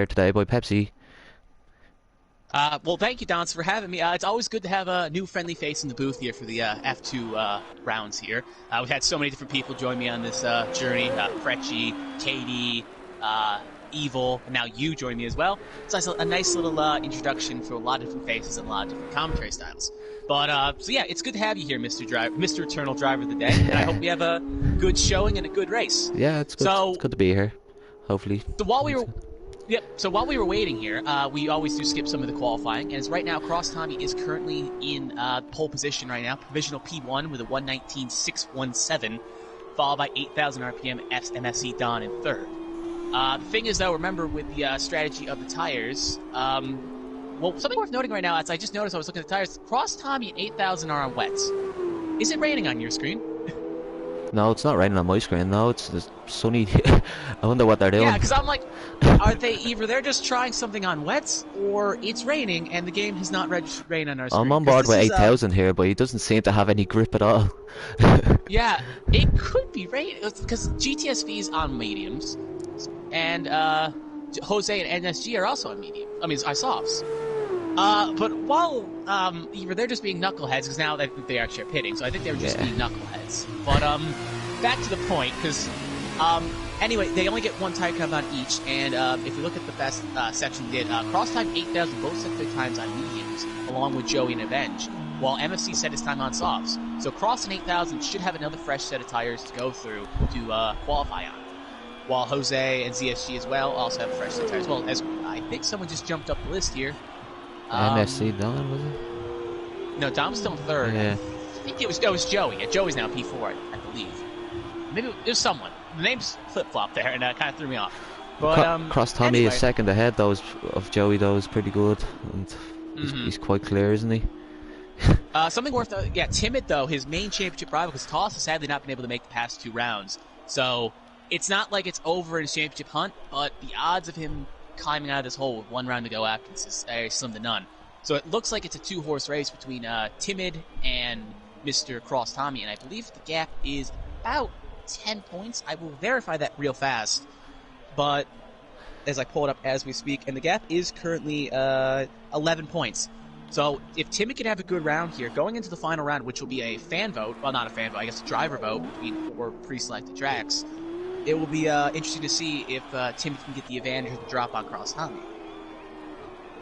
today by Pepsi. Well, thank you, Dons, for having me. It's always good to have a new friendly face in the booth here for the F2 rounds here. We've had so many different people join me on this journey. Fretchy, Katie, Evil, and now you join me as well. So a nice little introduction for a lot of different faces and a lot of different commentary styles. But, so yeah, it's good to have you here, Mr. Eternal Driver of the Day. And I hope we have a good showing and a good race. Yeah, it's good. So, it's good to be here. Hopefully. So while we were waiting here, we always do skip some of the qualifying, and as right now, Cross Tommy is currently in pole position right now, provisional P1 with a 119.617, followed by 8,000 RPM MSC Don in third. The thing is, though, remember with the strategy of the tires, well, something worth noting right now, as I just noticed I was looking at the tires, Cross Tommy and 8,000 are on wets. Is it raining on your screen? No, it's not raining on my screen. No, it's just sunny. I wonder what they're doing. Yeah, because I'm like, are they either they're just trying something on wets, or it's raining and the game has not registered rain on our screen? I'm on board with 8,000 here, but he doesn't seem to have any grip at all. Yeah, it could be rain because GTSV is on mediums, and Jose and NSG are also on medium. I mean, are softs. But while either they're just being knuckleheads, because now they actually are pitting, so I think they were just being knuckleheads. But back to the point, because anyway, they only get one tire count on each, and if you look at the best section they did, Cross time 8,000 both set their times on mediums, along with Joey and Avenge, while MFC set his time on softs. So Cross and 8,000 should have another fresh set of tires to go through to qualify on. While Jose and ZSG as well also have a fresh set of tires. Well, as I think someone just jumped up the list here. MSC Don, was it? No, Dom's still in third. Yeah. I think it was Joey. Yeah, Joey's now P4, I believe. Maybe it was someone. The name's flip-flop there, and kind of threw me off. But Cross Tommy is second ahead, though, of Joey, though, is pretty good. And he's quite clear, isn't he? Something worth... Timid, though, his main championship rival, because Toss has sadly not been able to make the past two rounds. So, it's not like it's over in his championship hunt, but the odds of him climbing out of this hole with one round to go after this is very slim to none. So it looks like it's a two-horse race between Timid and Mr. Cross Tommy, and I believe the gap is about 10 points. I will verify that real fast, but as I pull it up as we speak, and the gap is currently 11 points. So if Timid can have a good round here, going into the final round, which will be a fan vote, well, not a fan vote, I guess a driver vote between four pre-selected tracks, it will be interesting to see if Timmy can get the advantage of the drop on Cross Tommy.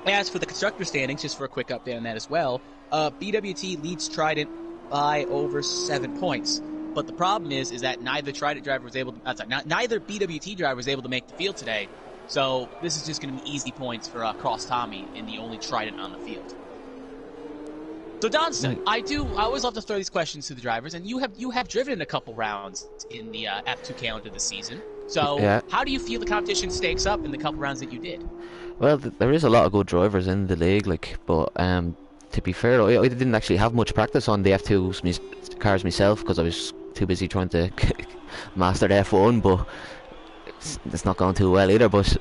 As for the constructor standings, just for a quick update on that as well, BWT leads Trident by over 7 points. But the problem is that neither Trident driver was able to, neither BWT driver was able to make the field today. So this is just going to be easy points for Cross Tommy in the only Trident on the field. So Donston, I always love to throw these questions to the drivers, and you have driven a couple rounds in the F2 calendar this season. So how do you feel the competition stakes up in the couple rounds that you did? Well, there is a lot of good drivers in the league, but to be fair, I didn't actually have much practice on the F2 cars myself because I was too busy trying to master the F1, but it's not going too well either. But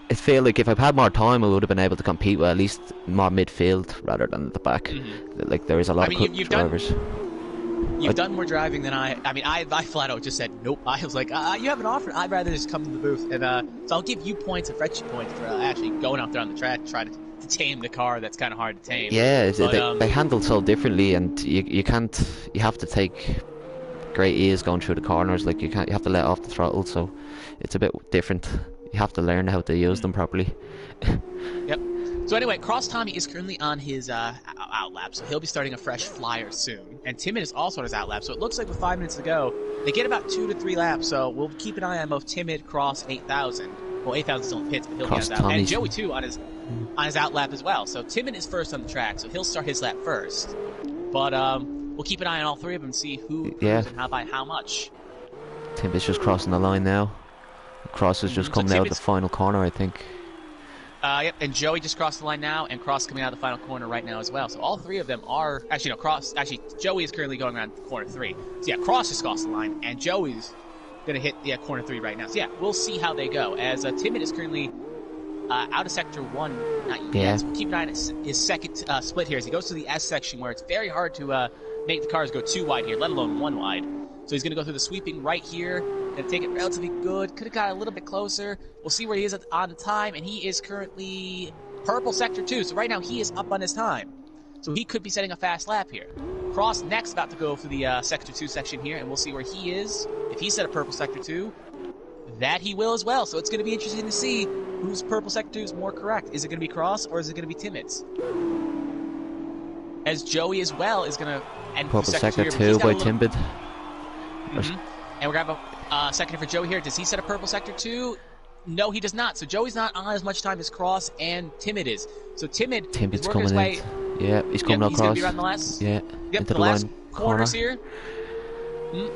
I feel like if I've had more time, I would have been able to compete with at least more midfield rather than the back. Like there is a lot of good drivers. You've done more driving than I mean, I flat out just said nope. I was like, you have an offer. I'd rather just come to the booth, and so I'll give you points and fetch you points for actually going out there on the track, trying to tame the car. That's kind of hard to tame. Yeah, but, they handle so differently, and you have to take great ease going through the corners. Like you have to let off the throttle, so it's a bit different. You have to learn how to use them properly. Yep. So anyway, Cross Tommy is currently on his outlap, so he'll be starting a fresh flyer soon. And Timid is also on his outlap, so it looks like with 5 minutes to go, they get about 2 to 3 laps, so we'll keep an eye on both Timid, Cross, and 8,000. Well, 8,000 still in pits, but he'll be on his outlap. And Joey, too, on his outlap as well. So Timid is first on the track, so he'll start his lap first. But we'll keep an eye on all three of them and see who and how much. Timid's just crossing the line now. Cross is just coming out of the final corner, I think. Yep, and Joey just crossed the line now, and Cross coming out of the final corner right now as well. So all three of them are... Actually, no, Cross... Actually, Joey is currently going around corner 3. So yeah, Cross just crossed the line, and Joey's going to hit corner 3 right now. So yeah, we'll see how they go. As Timid is currently out of Sector 1, not yet. So we'll keep an eye on his second split here as he goes to the S section, where it's very hard to make the cars go too wide here, let alone one wide. So he's going to go through the sweeping right here, Gonna take it relatively good. Could have got a little bit closer. We'll see where he is on the time, and he is currently purple sector 2. So right now he is up on his time. So he could be setting a fast lap here. Cross next about to go for the sector 2 section here, and we'll see where he is. If he set a purple sector 2, that he will as well. So it's going to be interesting to see whose purple sector 2 is more correct. Is it going to be Cross or is it going to be Timmins? As Joey as well is going to end Purple sector 2 2 by Timbid. And we're going to have a second for Joey here. Does he set a purple sector 2? No, he does not. So Joey's not on as much time as Cross and Timid is. So Timid is working his way. Yeah, he's coming across. He's going to be around the last. Yeah, into the last corners here.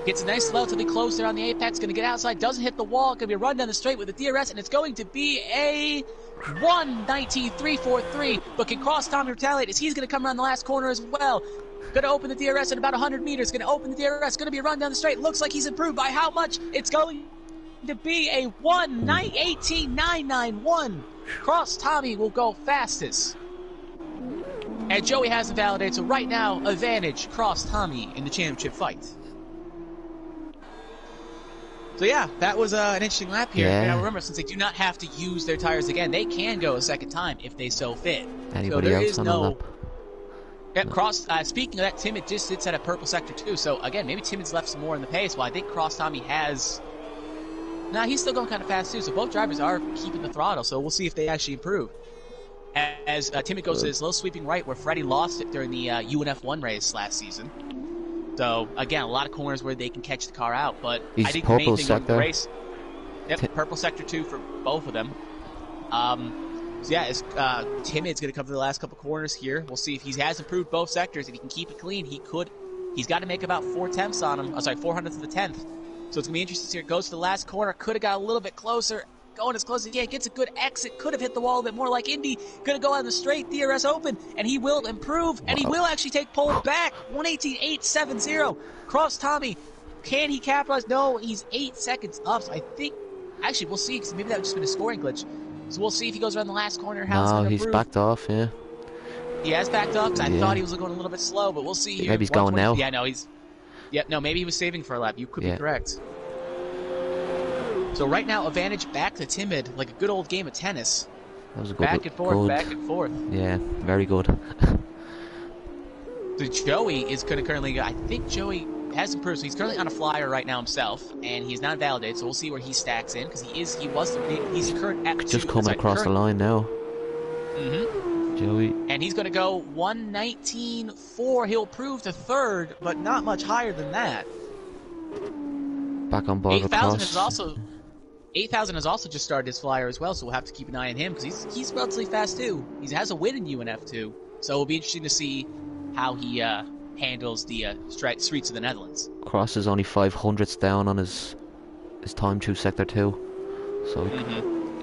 Gets a nice relatively close there on the apex. Going to get outside. Doesn't hit the wall. Going to be a run down the straight with the DRS, and it's going to be a 1:19.343. But can Cross Tommy retaliate as he's going to come around the last corner as well? Going to open the DRS at about 100 meters. Going to open the DRS. Going to be a run down the straight. Looks like he's improved by how much? It's going to be a 1:18.991. Cross Tommy will go fastest. And Joey hasn't validated, so right now, advantage Cross Tommy in the championship fight. So yeah, that was an interesting lap here. Yeah. Now remember, since they do not have to use their tires again, they can go a second time if they so fit. Anybody so there else is on no... the lap? Yep, Cross, speaking of that, Timid just sits at a purple sector too, so again, maybe Timid's left some more in the pace, while I think Cross Tommy has... Nah, he's still going kind of fast too, so both drivers are keeping the throttle, so we'll see if they actually improve. As Timid goes to this low sweeping right where Freddie lost it during the UNF1 race last season. So, again, a lot of corners where they can catch the car out, but He's I think the main thing sector. on the race... Yep, purple sector 2 for both of them. So yeah, Timid's going to come to the last couple corners here. We'll see if he has improved both sectors. If he can keep it clean, he could... He's got to make about 4 tenths on him. 400ths of a tenth. So it's going to be interesting to see here. Goes to the last corner. Could have got a little bit closer. Going as close as he can. Gets a good exit. Could have hit the wall a bit more like Indy. Going to go on the straight. DRS open. And he will improve. And he will actually take pole back. 1:18.870. Cross Tommy. Can he capitalize? No, he's 8 seconds up. So I think... Actually, we'll see. Because maybe that would just been a scoring glitch. So we'll see if he goes around the last corner. How it's going to improve. He's backed off, yeah. He has backed off. Because I thought he was going a little bit slow. But we'll see here. Maybe he's going now. Yeah, no, he's... Yep, no, maybe he was saving for a lap. You could be correct. So right now, advantage back to Timid, like a good old game of tennis. That was a good back and forth, back and forth. Yeah, very good. So Joey is going to currently, I think Joey has improved. So he's currently on a flyer right now himself, and he's not validated. So we'll see where he stacks in because he's the current F2. Just coming across the line now. Joey. And he's going to go 1:19.4. He'll prove to third, but not much higher than that. Back on board. 8,000 is also... 8,000 has also just started his flyer as well, so we'll have to keep an eye on him because he's relatively fast too. He has a win in UNF2, so it'll be interesting to see how he handles the streets of the Netherlands. Cross is only 500ths down on his time through sector 2, so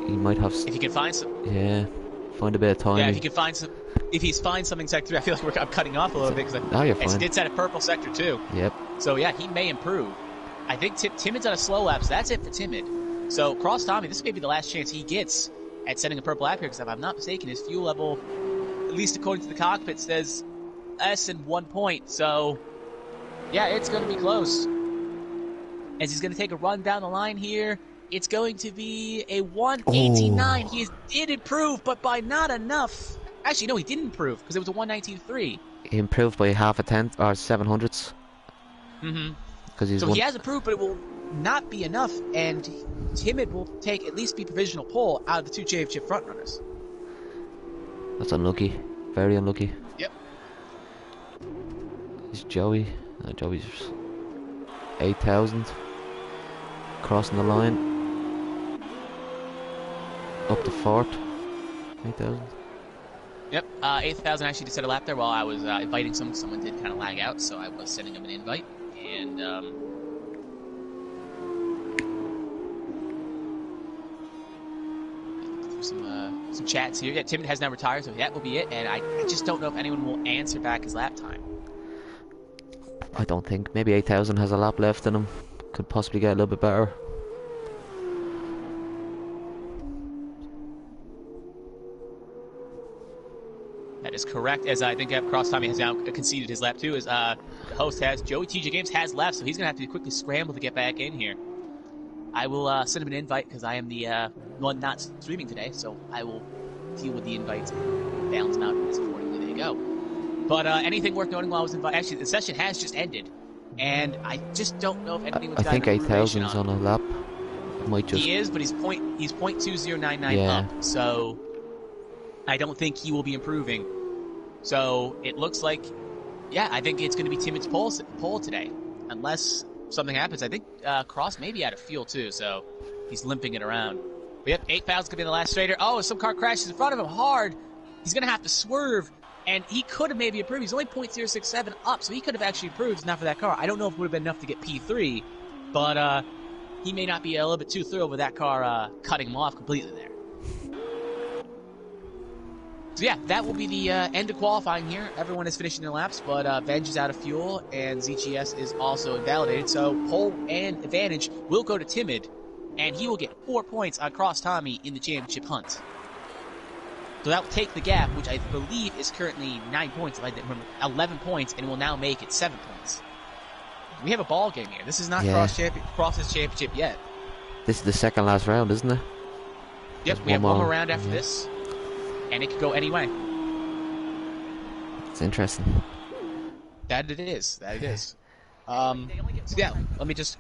he might have. If he can find some. Yeah, find a bit of time. Yeah, if he can find some. If he's find something sector 3, I feel like I'm cutting off a little bit because you're fine. It's at a purple sector 2. Yep. So yeah, he may improve. I think Timid's on a slow lap, so that's it for Timid. So, Cross Tommy, this may be the last chance he gets at setting a purple lap here, because if I'm not mistaken, his fuel level, at least according to the cockpit, says less than 1 point. So, yeah, it's going to be close. As he's going to take a run down the line here, it's going to be a 1:18.9. He did improve, but by not enough. Actually, no, he didn't improve, because it was a 1:19.3. He improved by half a tenth, or 700ths. So he has improved, but it will not be enough, and Timid will at least be provisional pole out of the 2 championship frontrunners. That's unlucky. Very unlucky. Yep. Is Joey? No, Joey's 8,000. Crossing the line. Up to 4th. 8,000. Yep. 8,000 actually just set a lap there while I was inviting someone. Someone did kind of lag out, so I was sending him an invite. And, some chats here. Yeah, Timid has now retired, so that will be it. And I just don't know if anyone will answer back his lap time. I don't think. Maybe 8,000 has a lap left in him. Could possibly get a little bit better. That is correct, as I think Cross Tommy has now conceded his lap too, as the host has. Joey TJ Games has left, so he's going to have to quickly scramble to get back in here. I will send him an invite because I am the one not streaming today, so I will deal with the invites and balance them out accordingly. There you go. But anything worth noting while I was invited? Actually, the session has just ended, and I just don't know if anyone's I got think an improvement 8,000's on a lap. Might just... He is, but he's .2099 Yeah. up, so I don't think he will be improving. So it looks like, yeah, I think it's going to be Timid's pole today, unless something happens. I think Cross may be out of fuel too, so he's limping it around. But yep, 8,000's going to be the last straighter. Oh, some car crashes in front of him hard. He's going to have to swerve, and he could have maybe improved. He's only .067 up, so he could have actually improved not for that car. I don't know if it would have been enough to get P3, but he may not be a little bit too thrilled with that car cutting him off completely there. So yeah, that will be the end of qualifying here. Everyone is finishing their laps, but Venge is out of fuel, and ZGS is also invalidated. So pole and advantage will go to Timid, and he will get 4 points on Cross Tommy in the championship hunt. So that will take the gap, which I believe is currently 9 points, if I didn't remember, 11 points, and will now make it 7 points. We have a ball game here. This is not Cross's championship yet. This is the second last round, isn't it? Yep, we have one more round after this, and it could go any way. It's interesting. That it is. So yeah, let me just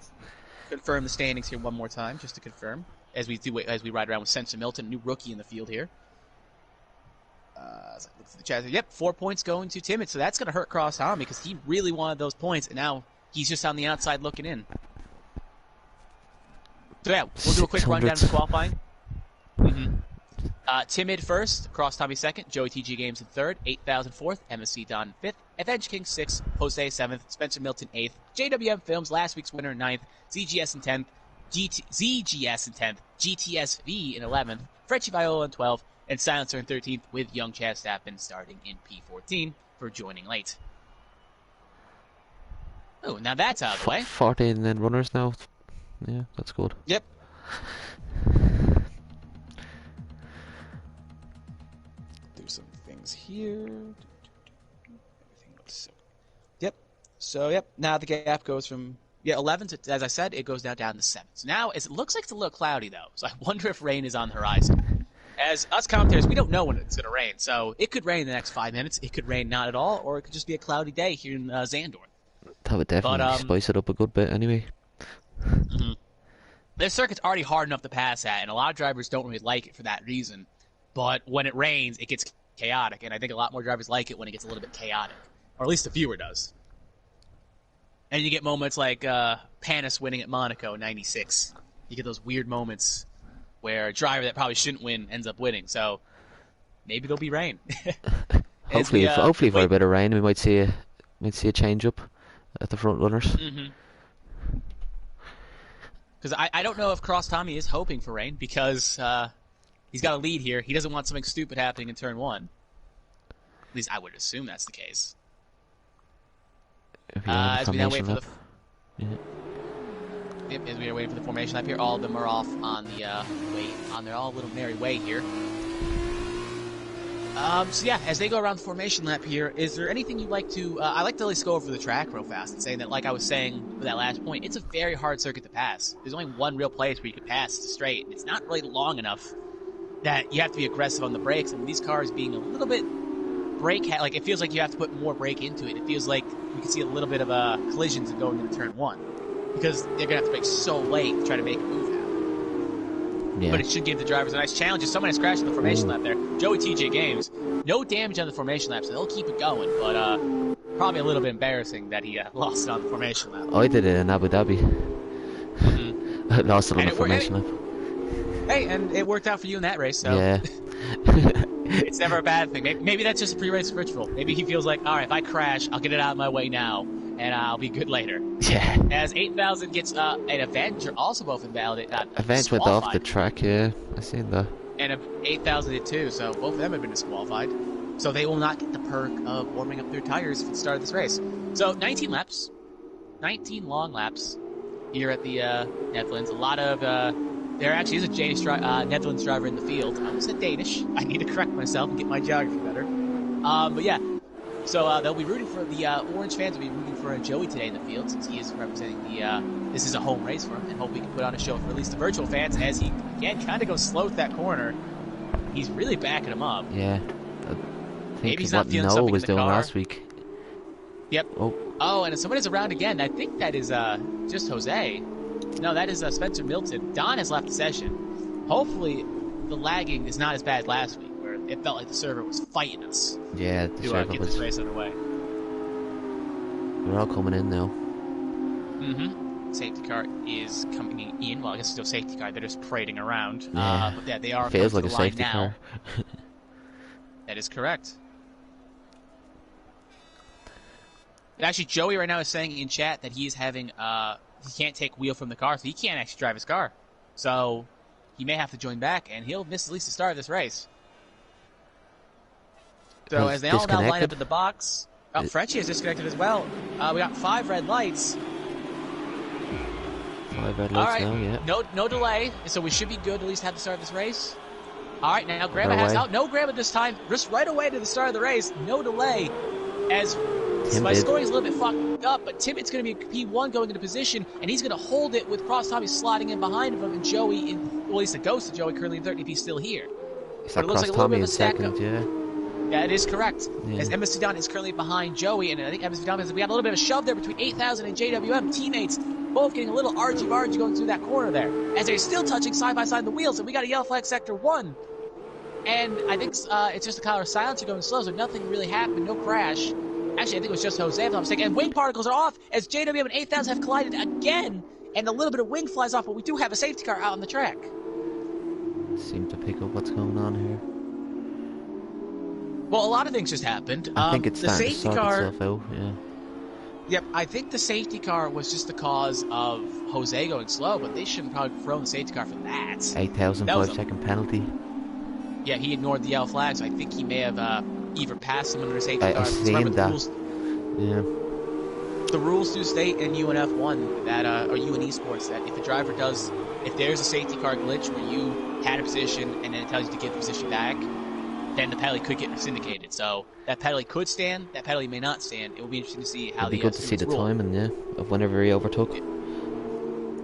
confirm the standings here one more time, just to confirm, as we ride around with Sensor Milton, new rookie in the field here. As I look at the chat, yep, 4 points going to Timid, so that's going to hurt Cross Tommy because he really wanted those points, and now he's just on the outside looking in. So yeah, we'll do a quick rundown of the qualifying. Timid first, Cross Tommy second, Joey TG Games in third, 8,000 fourth, MSC Don fifth, Avenge King sixth, Jose seventh, Spencer Milton eighth, JWM Films last week's winner ninth, ZGS in 10th, ZGS in 10th, GTSV in 11th, Frenchie Viola in 12th, and Silencer in 13th, with Young Chad Stappen starting in P14 for joining late. Oh, now that's out of the way. 14 then runners now. Yeah, that's good. Yep. Do some things here. Yep. So, yep. Now the gap goes from 11 to, as I said, it goes down to 7. So now it looks like it's a little cloudy though. So I wonder if rain is on the horizon. As us commentators, we don't know when it's going to rain. So it could rain in the next 5 minutes. It could rain not at all, or it could just be a cloudy day here in Zandvoort. That would definitely spice it up a good bit anyway. This circuit's already hard enough to pass at, and a lot of drivers don't really like it for that reason. But when it rains, it gets chaotic, and I think a lot more drivers like it when it gets a little bit chaotic. Or at least the viewer does. And you get moments like Panis winning at Monaco in 96. You get those weird moments where a driver that probably shouldn't win ends up winning. So maybe there'll be rain. hopefully for a bit of rain, we might see a change up at the front runners. Because I don't know if Cross Tommy is hoping for rain, because he's got a lead here. He doesn't want something stupid happening in turn 1. At least I would assume that's the case. As we now wait for the... Yep, as we are waiting for the formation lap here, all of them are off on the on their all little merry way here. So yeah, as they go around the formation lap here, is there anything you'd like to... I like to at least go over the track real fast and say that, like I was saying with that last point, it's a very hard circuit to pass. There's only one real place where you can pass straight. It's not really long enough that you have to be aggressive on the brakes. And these cars being a little bit like it feels like you have to put more brake into it. It feels like you can see a little bit of collisions going into turn 1. Because they're going to have to brake so late to try to make a move happen. Yeah. But it should give the drivers a nice challenge. If someone has crashed in the formation lap there, Joey TJ Games, no damage on the formation lap, so they'll keep it going. But probably a little bit embarrassing that he lost it on the formation lap. I did it in Abu Dhabi. I lost it on the formation lap. Hey, and it worked out for you in that race, so... Yeah. It's never a bad thing. Maybe that's just a pre-race ritual. Maybe he feels like, alright, if I crash, I'll get it out of my way now, and I'll be good later. Yeah. As 8,000 gets an Avenge, are also both invalidated. Avenge went off the track, yeah. I seen that. And 8,000 did too, so both of them have been disqualified. So they will not get the perk of warming up their tires at the start of this race. So 19 laps. 19 long laps here at the Netherlands. A lot of... there actually is a Danish Netherlands driver in the field. I almost said Danish. I need to correct myself and get my geography better. But yeah, So they'll be rooting for the Orange fans. Will be rooting for Joey today in the field since he is representing the. This is a home race for him, and hope we can put on a show for at least the virtual fans as he again kind of goes slow to that corner. He's really backing him up. Yeah. Maybe he's not feeling Noah something was in the doing car. last week. Yep. Oh, and someone is around again. I think that is just Jose. No, that is Spencer Milton. Don has left the session. Hopefully, the lagging is not as bad as last week, where it felt like the server was fighting us. Yeah, the to server get was. this race underway. We're all coming in now. Mm-hmm. Safety car is coming in. Well, I guess it's no safety car. They're just parading around. Yeah. But yeah, they are. Feels like coming a to the line safety now. car. That is correct. Actually, Joey right now is saying in chat that he is having he can't take wheel from the car, so he can't actually drive his car. So he may have to join back, and he'll miss at least the start of this race. So Has as they all now line up disconnected? in the box, Frenchie is disconnected as well. We got 5 red lights. 5 red All lights right, now, yeah. no delay, so we should be good to at least have the start of this race. All right, now Grandma Right has away. out. No Grandma this time. Just right away to the start of the race. No delay. As my Timbit. scoring is a little bit fucked up, but Timot's going to be P1 going into position, and he's going to hold it with Cross Tommy sliding in behind him, and Joey, well, at least the ghost of Joey currently in third if he's still here. Is But that it looks Cross like a little Tommy bit of in a stack second, up. yeah. Yeah, it is correct. Yeah. As Emma Sedan is currently behind Joey, and I think Emma Sedan we got a little bit of a shove there between 8000 and JWM. Teammates both getting a little argy-bargy going through that corner there. As they're still touching side-by-side the wheels, and we got a yellow flag sector 1. And I think it's just a color of silence going slow, so nothing really happened, no crash. Actually, I think it was just Jose, if I'm not mistaken. And wing particles are off as JWM and 8000 have collided again. And a little bit of wing flies off, but we do have a safety car out on the track. Seem to pick up what's going on here. Well, a lot of things just happened. I think it's the starting to safety sort car. itself out, yeah. Yep, I think the safety car was just the cause of Jose going slow, but they shouldn't probably have thrown the safety car for that. 8,000 That was 5-second penalty. Yeah, he ignored the yellow flag, so I think he may have either passed him under the safety car. I've seen that. Yeah. The rules do state in UNF1 that, or UN eSports, that if the driver does, if there's a safety car glitch where you had a position and then it tells you to give the position back, then the penalty could get syndicated. So that penalty could stand, that penalty may not stand. It will be interesting to see how It'd be the good to see the rule. timing, yeah, of whenever he overtook.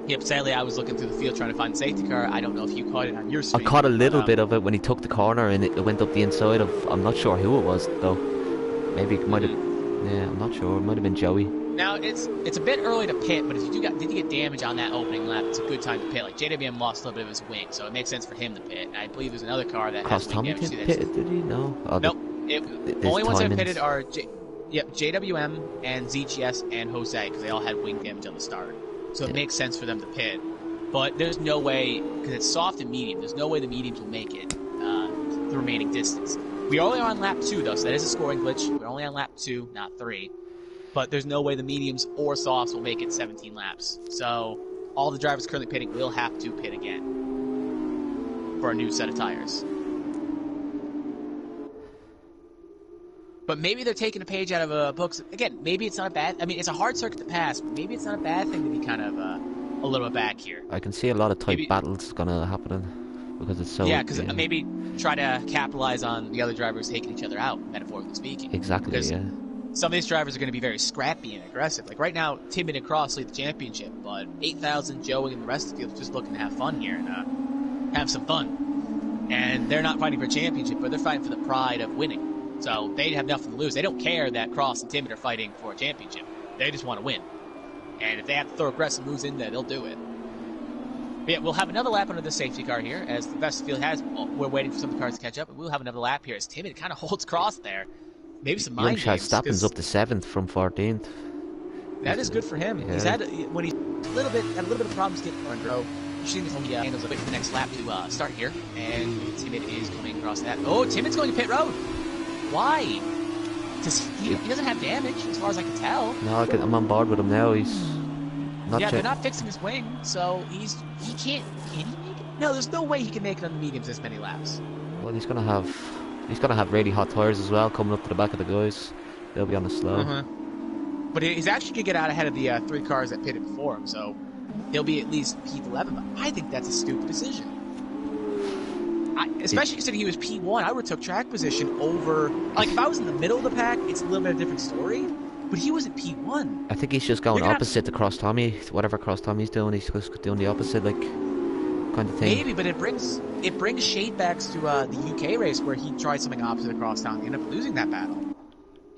Yep, sadly I was looking through the field trying to find the safety car. I don't know if you caught it on your I screen. caught a little but, bit of it when he took the corner and it went up the inside of. I'm not sure who it was though. Maybe it might have. Yeah, I'm not sure. It might have been Joey. Now it's a bit early to pit, but if you did you get damage on that opening lap, it's a good time to pit. Like JWM lost a little bit of his wing, so it makes sense for him to pit. And I believe there's another car that Cross has wing Tommy damage too. pitted, did he? No. Oh, Nope. there's Only ones that timings. pitted are JWM and ZGS and Jose because they all had wing damage on the start. So it makes sense for them to pit. But there's no way, because it's soft and medium, there's no way the mediums will make it the remaining distance. We only are on lap 2, though, so that is a scoring glitch. We're only on lap 2, not 3. But there's no way the mediums or softs will make it 17 laps. So all the drivers currently pitting will have to pit again for a new set of tires. But maybe they're taking a page out of a book. Again, maybe it's not a bad... I mean, it's a hard circuit to pass, but maybe it's not a bad thing to be kind of a little bit back here. I can see a lot of tight Maybe- battles gonna happen because it's so. Yeah, because maybe try to capitalize on the other drivers taking each other out, metaphorically speaking. Exactly. Because Yeah. some of these drivers are going to be very scrappy and aggressive. Like right now, Timmon and Cross lead the championship, but 8000, Joey, and the rest of the field are just looking to have fun here and have some fun. And they're not fighting for a championship, but they're fighting for the pride of winning. So they have nothing to lose. They don't care that Cross and Timmon are fighting for a championship. They just want to win. And if they have to throw aggressive moves in there, they'll do it. But yeah, we'll have another lap under the safety car here, as the best field has. We're waiting for some of the cars to catch up, and we'll have another lap here as Timmon kind of holds Cross there. Maybe some mind Young games. Stappin's 'cause up to 7th from 14th. that is good for him. Yeah. He's had when he's had a little bit of problems getting front row. You should see he handles a bit for the next lap to start here, and Timmon is coming across that. Oh, Timmon's going to pit road. Why? He doesn't have damage, as far as I can tell. No, I'm on board with him now. He's not. Yeah, they're not fixing his wing, so he can't. Can he make it? No, there's no way he can make it on the mediums this many laps. Well, he's gonna have really hot tires as well coming up to the back of the guys. They'll be on the slow. But he's actually gonna get out ahead of the 3 cars that pitted before him, so he'll be at least P11. But I think that's a stupid decision. Especially considering he was P1, I would have took track position over... Like, if I was in the middle of the pack, it's a little bit of a different story. But he was at P1. I think he's just going opposite to Cross Tommy. Whatever Cross Tommy's doing, he's just doing the opposite, like, kind of thing. Maybe, but it brings shade backs to the UK race where he tried something opposite of Cross Tommy and ended up losing that battle.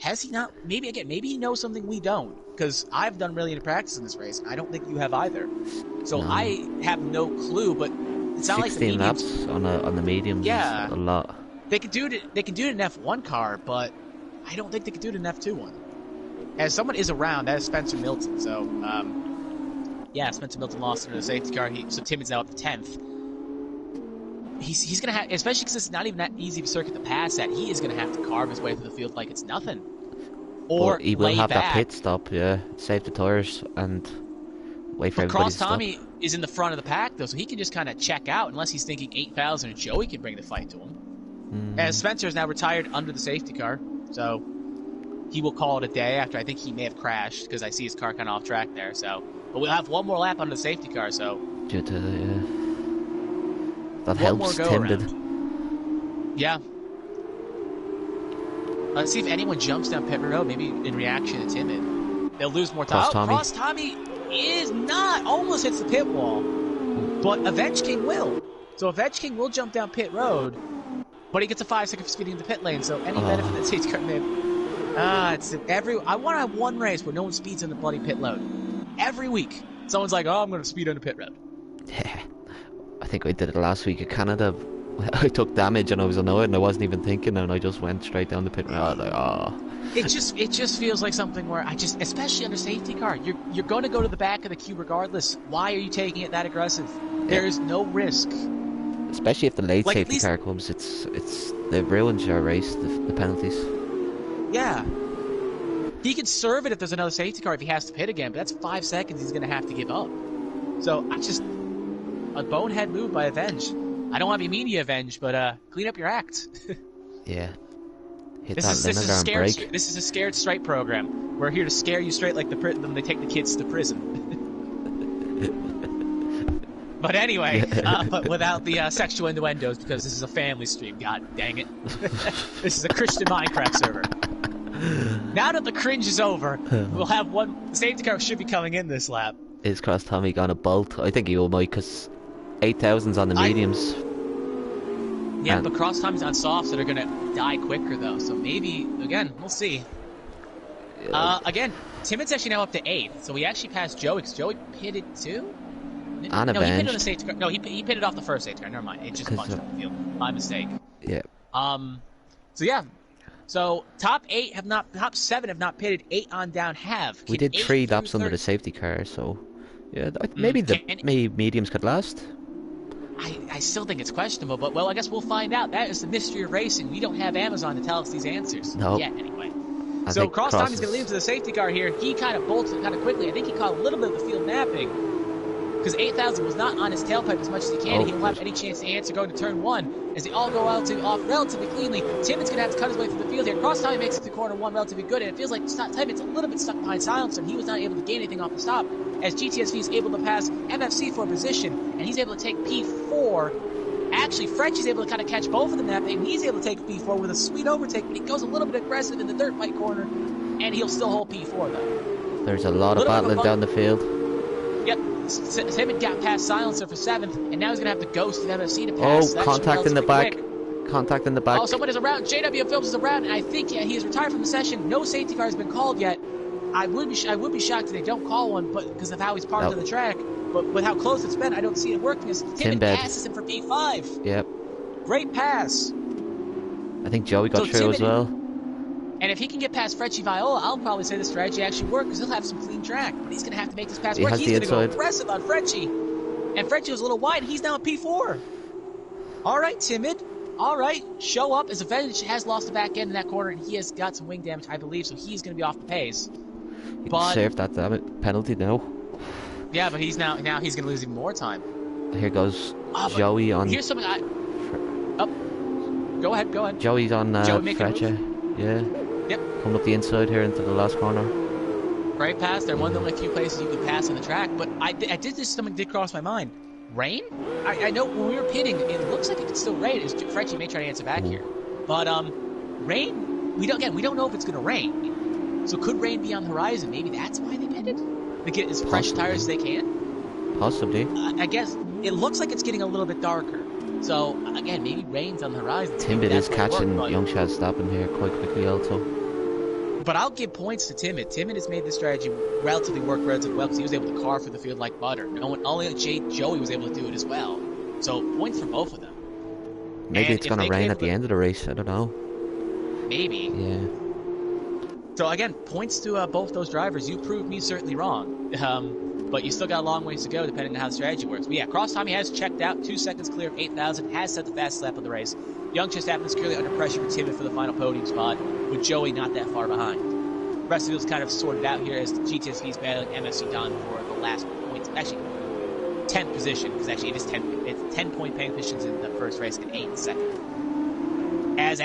Has he not? Maybe he knows something we don't. Because I've done really into practice in this race. I don't think you have either. So no. I have no clue, but it's not like the mediums... 16 laps on the mediums. Yeah, a lot. They can do it. They can do it in an F1 car, but I don't think they can do it in an F2 one. As someone is around, that is Spencer Milton. So, yeah, Spencer Milton lost under the safety car. So Timmins now up to 10th. He's going to have, especially because it's not even that easy of a circuit to pass at, he is going to have to carve his way through the field like it's nothing. Or he will have back. that pit stop, yeah. Save the tires and wait for everybody to stop. Cross Tommy is in the front of the pack, though, so he can just kind of check out unless he's thinking 8,000 and Joey can bring the fight to him. And Spencer is now retired under the safety car, so he will call it a day after I think he may have crashed because I see his car kind of off track there. So, but we'll have one more lap under the safety car, so... Due to, that helps Tim did. Yeah. Let's see if anyone jumps down pit road, maybe in reaction to Timid. They'll lose more time. Cross Tommy is not. Almost hits the pit wall. But Avenge King will. So Avenge King will jump down pit road, but he gets a 5-second for speeding in the pit lane, so any benefit that safety car may I want to have one race where no one speeds in the bloody pit road. Every week. Someone's like, oh, I'm going to speed on the pit road. Yeah. I think I did it last week at Canada. I took damage and I was annoyed and I wasn't even thinking and I just went straight down the pit road. Like, oh. It just feels like something where especially under safety car, you're going to go to the back of the queue regardless. Why are you taking it that aggressive? There is no risk. Especially if the late safety car comes, they ruins your race, the penalties. Yeah. He can serve it if there's another safety car if he has to pit again, but that's 5 seconds he's going to have to give up. So a bonehead move by Avenge. I don't want to be mean to you, Avenge, but clean up your act. Yeah. This is a scared straight program. We're here to scare you straight like when they take the kids to prison. But anyway, but without the sexual innuendos, because this is a family stream. God dang it. This is a Christian Minecraft server. Now that the cringe is over, we'll have one. The safety car should be coming in this lap. Is Cross Tommy gonna bolt? I think he will, Mike, because 8,000's on the mediums. Yeah, but Cross Tommy's on soft, so they're gonna die quicker though. So maybe again, we'll see. Again, Timmins actually now up to 8th, so we actually passed Joey. Because Joey pitted too. On no, he pitted on the safety car. No, he pitted off the first safety car. Never mind. It just bunched on the field. My mistake. Yeah. So yeah. So top 7 have not pitted. 8 on down have. We did 3 laps under the safety car, so yeah, maybe maybe mediums could last. I still think it's questionable, but well, I guess we'll find out. That is the mystery of racing. We don't have Amazon to tell us these answers yet, anyway. So Cross Tommy's going to lead him to the safety car here. He kind of bolted kind of quickly. I think he caught a little bit of the field napping because 8,000 was not on his tailpipe as much as he can. He won't have any chance to answer going to turn 1 as they all go off relatively cleanly. Timmins going to have to cut his way through the field here. Cross Tommy makes it to corner 1 relatively good, and it feels like Timmins a little bit stuck behind Silencer, and he was not able to gain anything off the stop as GTSV is able to pass MFC for position, and he's able to take P4. Actually, French is able to kind of catch both of them that thing. He's able to take P4 with a sweet overtake, but he goes a little bit aggressive in the dirt bike corner, and he'll still hold P4 though. There's a lot of battling down the field. Yep. Timmins got past Silencer for 7th, and now he's going to have to ghost the MFC to pass. Oh, contact in the back. Contact in the back. Oh, someone is around. JW Phillips is around, and I think he is retired from the session. No safety car has been called yet. I would be shocked if they don't call one, but because of how he's parked on the track. But with how close it's been, I don't see it working. Timmins passes him for P5. Yep. Great pass. I think Joey got through as well. And if he can get past Frecci Viola, I'll probably say the strategy actually worked because he'll have some clean track. But he's going to have to make this pass work. He's going to go aggressive on Frecci. And Frecci was a little wide. He's now at P4. All right, Timid. All right. Show up as Avenge has lost the back end in that corner, and he has got some wing damage, I believe, so he's going to be off the pace. But serve that penalty now. Yeah, but he's now he's going to lose even more time. Here goes Joey on. Here's something Go ahead. Joey's on Freccia. Yeah. Yep. Coming up the inside here into the last corner. Great pass. They're one of the only few places you can pass on the track. But something did cross my mind. Rain? I know when we were pitting, it looks like it could still rain. Frenchie may try to answer back here. But, rain, we don't know if it's going to rain. So could rain be on the horizon? Maybe that's why they pitted? To get as fresh tires as they can? Possibly. I guess it looks like it's getting a little bit darker. So, again, maybe rain's on the horizon. Timbit is catching Young Chad stopping here quite quickly also. But I'll give points to Timbit. Timbit has made this strategy work relatively well because he was able to carve through the field like butter. Only Joey was able to do it as well. So points for both of them. Maybe it's going to rain at the end of the race. I don't know. Maybe. Yeah. So again, points to both those drivers. You proved me certainly wrong. But you still got a long ways to go depending on how the strategy works. But yeah, Cross Tommy has checked out. 2 seconds clear of 8,000. Has set the fastest lap of the race. Young Chestappen is clearly under pressure for Timbit for the final podium spot, with Joey not that far behind. The rest of it was kind of sorted out here as the GTSV is battling MSC Don for the last points. Actually, 10th position, because actually it's 10 point paying positions in the first race and 8 in the second. As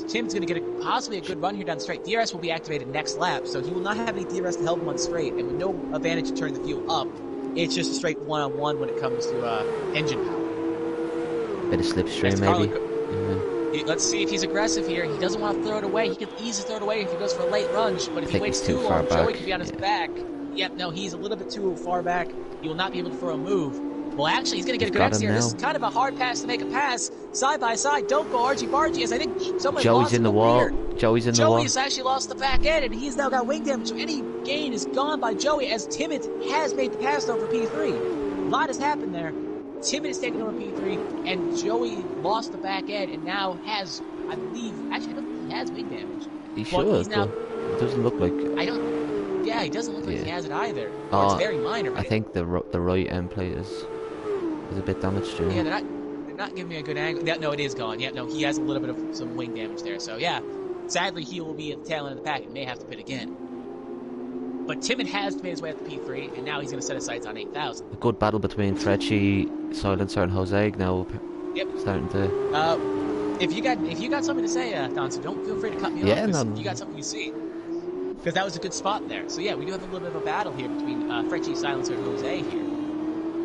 Tim's going to get possibly a good run here down the straight. DRS will be activated next lap, so he will not have any DRS to help him on straight, and with no advantage to turn the fuel up. It's just a straight one-on-one when it comes to engine power. Bit of slipstream, maybe. Let's see if he's aggressive here. He doesn't want to throw it away. He can easily throw it away if he goes for a late lunge, but if he waits too long, Joey could be on his back. Yep, no, he's a little bit too far back. He will not be able to throw a move. Well, actually, he's going to get a good exit here. This is kind of a hard pass to make a pass. Side by side, don't go argy-bargy, as I think someone Joey's in the wall. Joey's in the wall. Joey's actually lost the back end, and he's now got wing damage, so any gain is gone by Joey, as Timmins has made the pass over P3. A lot has happened there. Timmins is taking over P3, and Joey lost the back end, and now has, I believe, actually, I don't think he has wing damage. He should, but it doesn't look like... Yeah, he doesn't look like he has it either. Or it's very minor. I think the right end plate is a bit damaged too. Yeah, they're not giving me a good angle. Yeah, no, it is gone. Yeah, no, he has a little bit of some wing damage there. So yeah, sadly he will be at the tail end of the pack and may have to pit again. But Timmins has made his way up to P3, and now he's going to set his sights on 8,000. A good battle between Frecci, Silencer, and Jose now. Yep. Starting to. If you got something to say, Don, don't feel free to cut me off. Yeah, no. You got something to see. Because that was a good spot there. So yeah, we do have a little bit of a battle here between Frecci, Silencer, and Jose here.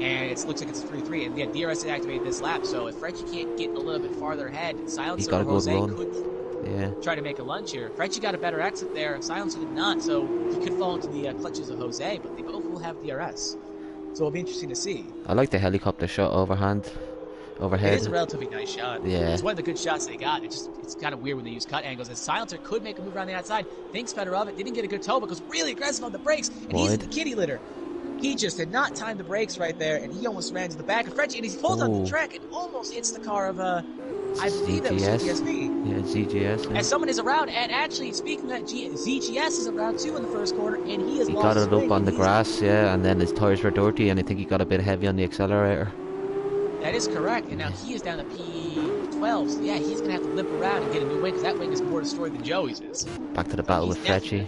And it looks like it's a 3-3. And yeah, DRS is activated this lap, so if Frecci can't get a little bit farther ahead, Silencer or Jose could try to make a lunge here. Frecci got a better exit there, Silencer did not, so he could fall into the clutches of Jose, but they both will have DRS. So it'll be interesting to see. I like the helicopter shot overhead. It is a relatively nice shot. Yeah. It's one of the good shots they got. It's kind of weird when they use cut angles. As Silencer could make a move around the outside, thinks better of it, didn't get a good toe, but was really aggressive on the brakes, and he's in the kitty litter. He just did not time the brakes right there, and he almost ran to the back of Frecci, and he pulls on the track and almost hits the car of, I believe that was ZGSV. Yeah, ZGS. Yeah. And someone is around, and actually, speaking of that, ZGS is around too in the first corner, and he got it up on the grass, and then his tires were dirty, and I think he got a bit heavy on the accelerator. That is correct, and now he is down to P12, so yeah, he's going to have to limp around and get a new wing, because that wing is more destroyed than Joey's is. Back to the battle with Frecci.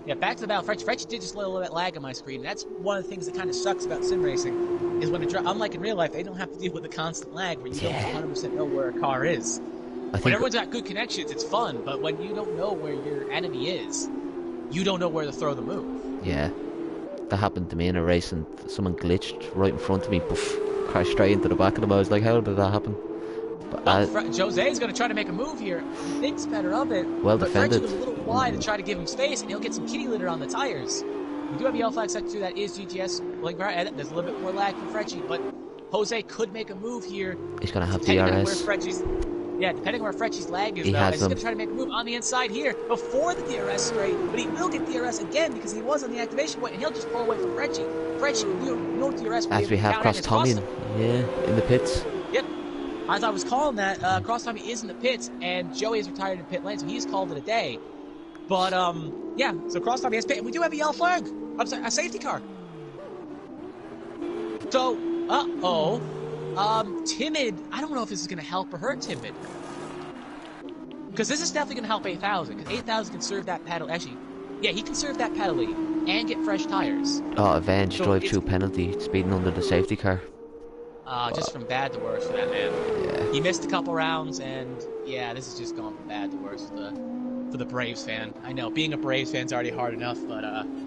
Yeah, back to the battle. Frecci did just let a little bit lag on my screen. That's one of the things that kind of sucks about sim racing, is when unlike in real life, they don't have to deal with the constant lag where you don't 100% know where a car is. When everyone's got good connections, it's fun, but when you don't know where your enemy is, you don't know where to throw the move. Yeah. That happened to me in a race, and someone glitched right in front of me, poof, crashed straight into the back of them. I was like, how did that happen? But Jose is going to try to make a move here. He thinks better of it. Well defended. Frecci was a little wide to try to give him space, and he'll get some kitty litter on the tires. We do have yellow flag sector 2. That is GTS. There's a little bit more lag for Frecci, but Jose could make a move here. He's going to have DRS. Depending on where Frecci's lag is, he's going to try to make a move on the inside here before the DRS straight, but he will get DRS again because he was on the activation point, and he'll just pull away from Frecci. Frecci, no DRS. As we have Cross Tommy in the pits. Yep. I thought I was calling that. Cross Tommy is in the pits, and Joey is retired in pit lane, so he's called it a day. But, yeah, so Cross Tommy has pit, and we do have a yellow flag. I'm sorry, a safety car. So, Timid, I don't know if this is going to help or hurt Timid. Because this is definitely going to help 8,000, because 8,000 can serve that pedal. Actually, yeah, he can serve that penalty and get fresh tires. Oh, avenge drive-through penalty, speeding under the safety car. Just from bad to worse for that man. Yeah. He missed a couple rounds, and yeah, this is just going from bad to worse for the Braves fan. I know, being a Braves fan's already hard enough, but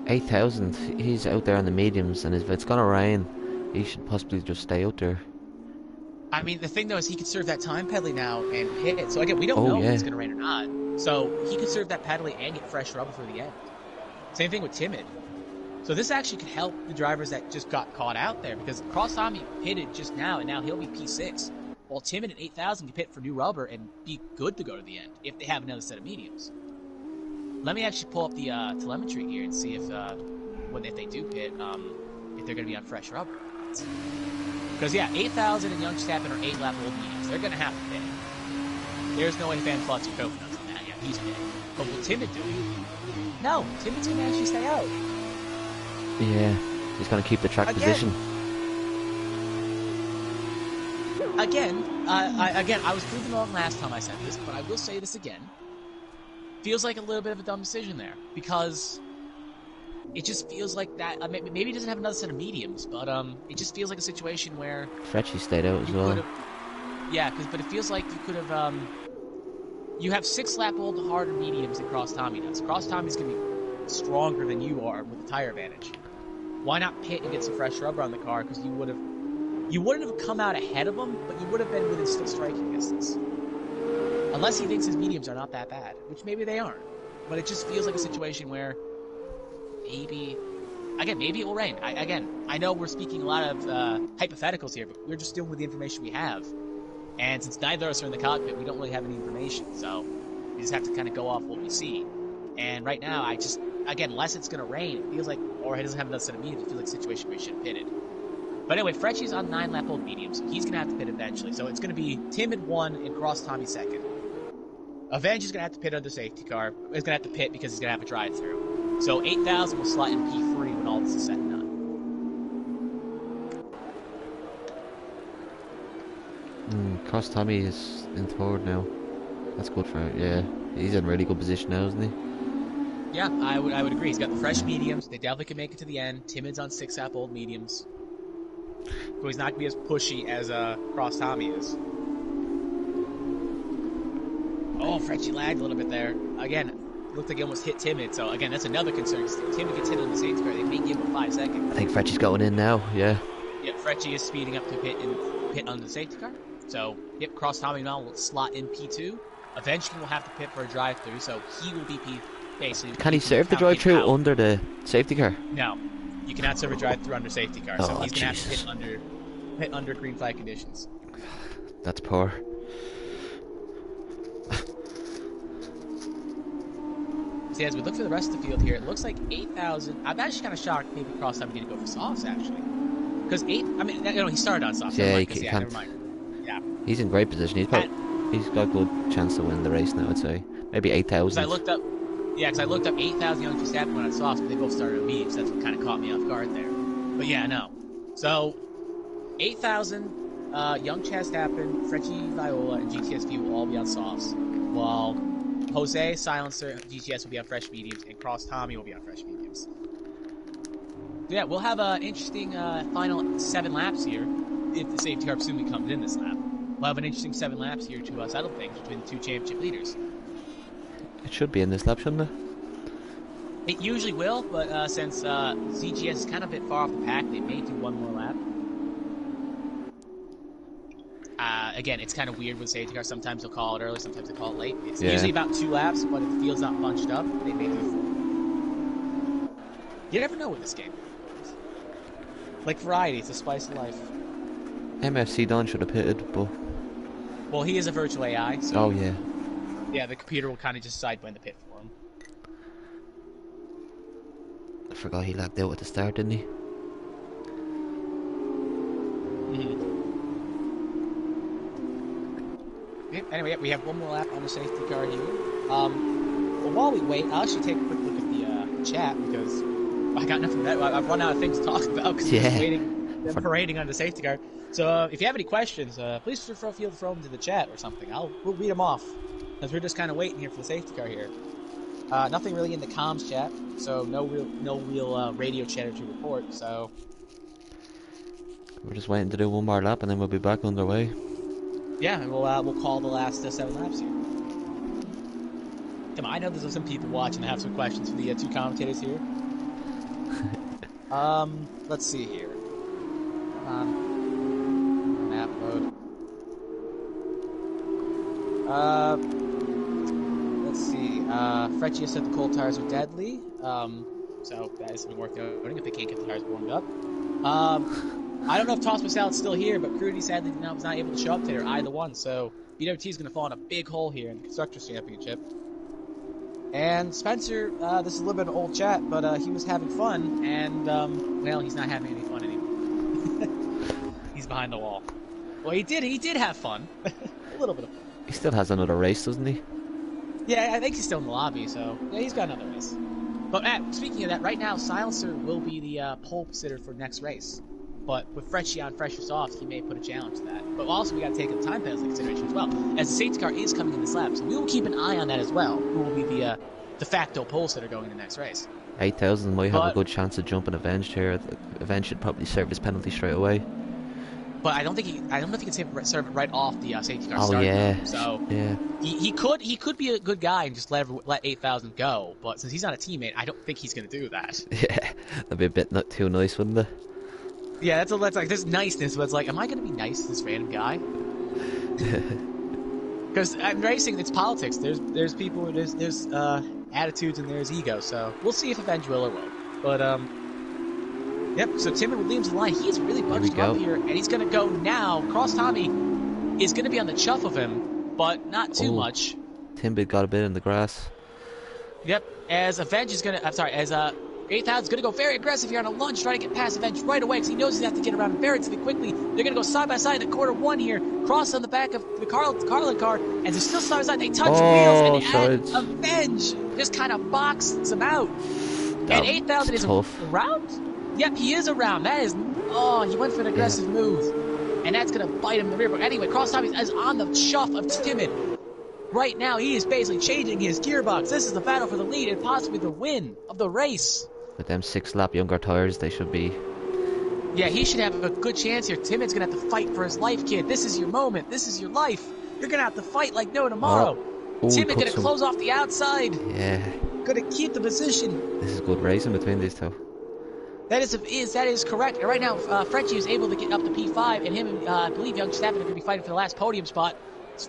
8,000, he's out there on the mediums, and if it's gonna rain, He should possibly just stay out there. I mean, the thing though is he could serve that time penalty now and pit. So again, we don't Oh know if yeah. it's going to rain or not. So he could serve that penalty and get fresh rubber for the end. Same thing with Timid. So this actually could help the drivers that just got caught out there because Cross Tommy pitted just now, and now he'll be P6. While Timid at 8,000 can pit for new rubber and be good to go to the end if they have another set of mediums. Let me actually pull up the telemetry here and see if they do pit, if they're going to be on fresh rubber. Because yeah, 8,000 and Young Stappen are 8 lap old mediums. They're going to have to pit. There's no way Van Flutz or Coconuts on that. Yeah, he's pit. But will Timid do it? No, Timid's going to actually stay out. Yeah, he's going to keep the track position. Again, I was proven wrong last time I said this, but I will say this again. Feels like a little bit of a dumb decision there, because it just feels like that. Maybe he doesn't have another set of mediums, but it just feels like a situation where Fretchy stayed out as well. Yeah, but it feels like you could have. You have 6 lap old harder mediums than Cross Tommy does. Cross Tommy's gonna be stronger than you are with the tire advantage. Why not pit and get some fresh rubber on the car? Because you wouldn't have come out ahead of him, but you would have been within still striking distance. Unless he thinks his mediums are not that bad, which maybe they aren't. But it just feels like a situation where maybe it will rain. I know we're speaking a lot of hypotheticals here, but we're just dealing with the information we have. And since neither of us are in the cockpit, we don't really have any information. So we just have to kind of go off what we see. And right now, unless it's going to rain, it feels like, or he doesn't have another set of mediums, it feels like a situation where he should have pitted. But anyway, Fretchy's on 9 lap old mediums, so he's going to have to pit eventually. So it's going to be Timid 1 and Cross Tommy 2nd. Avenge is going to have to pit under safety car. He's going to have to pit because he's going to have a drive-through. So 8,000 will slot in P3 when all this is said and done. Cross Tommy is in 3rd now. That's good for him. Yeah, he's in a really good position now, isn't he? Yeah, I would agree. He's got the fresh mediums. They definitely can make it to the end. Timid's on 6 lap old mediums. So he's not going to be as pushy as Cross Tommy is. Oh, Fretchy lagged a little bit there. Again, looked like he almost hit Timid. So again, that's another concern. If Timid gets hit on the safety car, they may give him 5 seconds. I think Fretchy's going in now, yeah. Yep, Fretchy is speeding up to pit on the safety car. So, yep, Cross Tommy now will slot in P2. Eventually we'll have to pit for a drive-through, so he will be basically... Can he serve the drive-through under the safety car? No. You cannot serve a drive-through under safety car, so he's going to have to Jesus. pit under green flag conditions. That's poor. See, as we look for the rest of the field here, it looks like 8,000... I'm actually kind of shocked maybe Cross Tommy didn't go for softs, actually. Because he started on softs. Yeah, never mind. Yeah. He's in great position. He's got a good chance to win the race now, I'd say. Maybe 8,000. Because I looked up 8,000 Young Stappen on softs, but they both started on mediums. That's what kind of caught me off guard there. But yeah, no. So, 8,000, Young Stappen, Fretchy Viola, and GTSV will all be on softs, while Jose, Silencer, GTS will be on fresh mediums, and Cross Tommy will be on fresh mediums. So yeah, we'll have an interesting final 7 laps here, if the safety car presumably comes in this lap. We'll have an interesting 7 laps here to settle things between the 2 championship leaders. It should be in this lap, shouldn't it? It usually will, but since ZGS is kind of a bit far off the pack, they may do 1 more lap. Again, it's kind of weird with safety cars. Sometimes they'll call it early, sometimes they call it late. It's usually about 2 laps, but if the field's not bunched up, they may do 4. You never know with this game. Like variety, it's a spice of life. MFC Don should have pitted, but... Well, he is a virtual AI, so... Oh, yeah. Yeah, the computer will kind of just decide when to pit for him. I forgot he lagged out at the start, didn't he? Anyway, we have 1 more lap on the safety car here. Well, while we wait, I'll actually take a quick look at the chat, because I got nothing better. I've run out of things to talk about because I'm just waiting, them parading on the safety car. So if you have any questions, please feel free to throw them to the chat or something. We'll read them off, because we're just kind of waiting here for the safety car here. Nothing really in the comms chat, so no real radio chatter to report. So we're just waiting to do 1 more lap, and then we'll be back underway. Yeah, and we'll call the last 7 laps here. Come on, I know there's some people watching that have some questions for the 2 commentators here. Let's see here. on. Map mode. Let's see. Freccia said the cold tires are deadly. So that is something worth noting if they can't get the tires warmed up. I don't know if Toss Masalad's still here, but Crudy sadly was not able to show up today, or either one. So BWT is going to fall in a big hole here in the Constructors Championship. And Spencer, this is a little bit of an old chat, but he was having fun, and well, he's not having any fun anymore. He's behind the wall. Well, he did have fun, a little bit of fun. He still has another race, doesn't he? Yeah, I think he's still in the lobby, so yeah, he's got another race. But Matt, speaking of that, right now Silencer will be the pole sitter for next race. But with Freccia on Fresher Soft, he may put a challenge to that. But also, we got to take the time penalty into consideration as well, as the safety car is coming in this lap. So we will keep an eye on that as well. Who will be the de facto pole sitter going in the next race? 8,000 might have a good chance of jumping Avenged here. Avenged should probably serve his penalty straight away. But I don't know if he can serve it right off the safety car start. Yeah. So yeah. He could be a good guy and just let 8,000 go. But since he's not a teammate, I don't think he's going to do that. Yeah, that'd be a bit not too nice, wouldn't it? Yeah, that's like there's niceness, but it's like, am I going to be nice to this random guy? Because in racing, it's politics. There's people, there's attitudes, and there's ego. So we'll see if Avenge will or won't. But yep. So Tim and Williams in line. He's really bunched up here, and he's going to go now. Cross Tommy is going to be on the chuff of him, but not too much. Timbit got a bit in the grass. Yep. As Avenge is going to, I'm sorry, as 8,000 is going to go very aggressive here on a lunge, trying to get past Avenge right away because he knows he's going to have to get around very quickly. They're going to go side by side in the quarter one here, cross on the back of the Carlin car, and they're still side by side. They touch wheels, and Avenge just kind of boxes them out. And 8,000 is around? Yep, he is around. That is, he went for an aggressive move, and that's going to bite him in the rear. But anyway, Cross Tommy is on the chuff of Timid. Right now, he is basically changing his gearbox. This is the battle for the lead and possibly the win of the race. With them 6-lap younger tires, they should be. Yeah, he should have a good chance here. Timid's going to have to fight for his life, kid. This is your moment. This is your life. You're going to have to fight like no tomorrow. Timid going to close off the outside. Yeah. Going to keep the position. This is good racing between these two. That is correct. And right now, Freccia is able to get up to P5, and him and I believe Young Stappen are going to be fighting for the last podium spot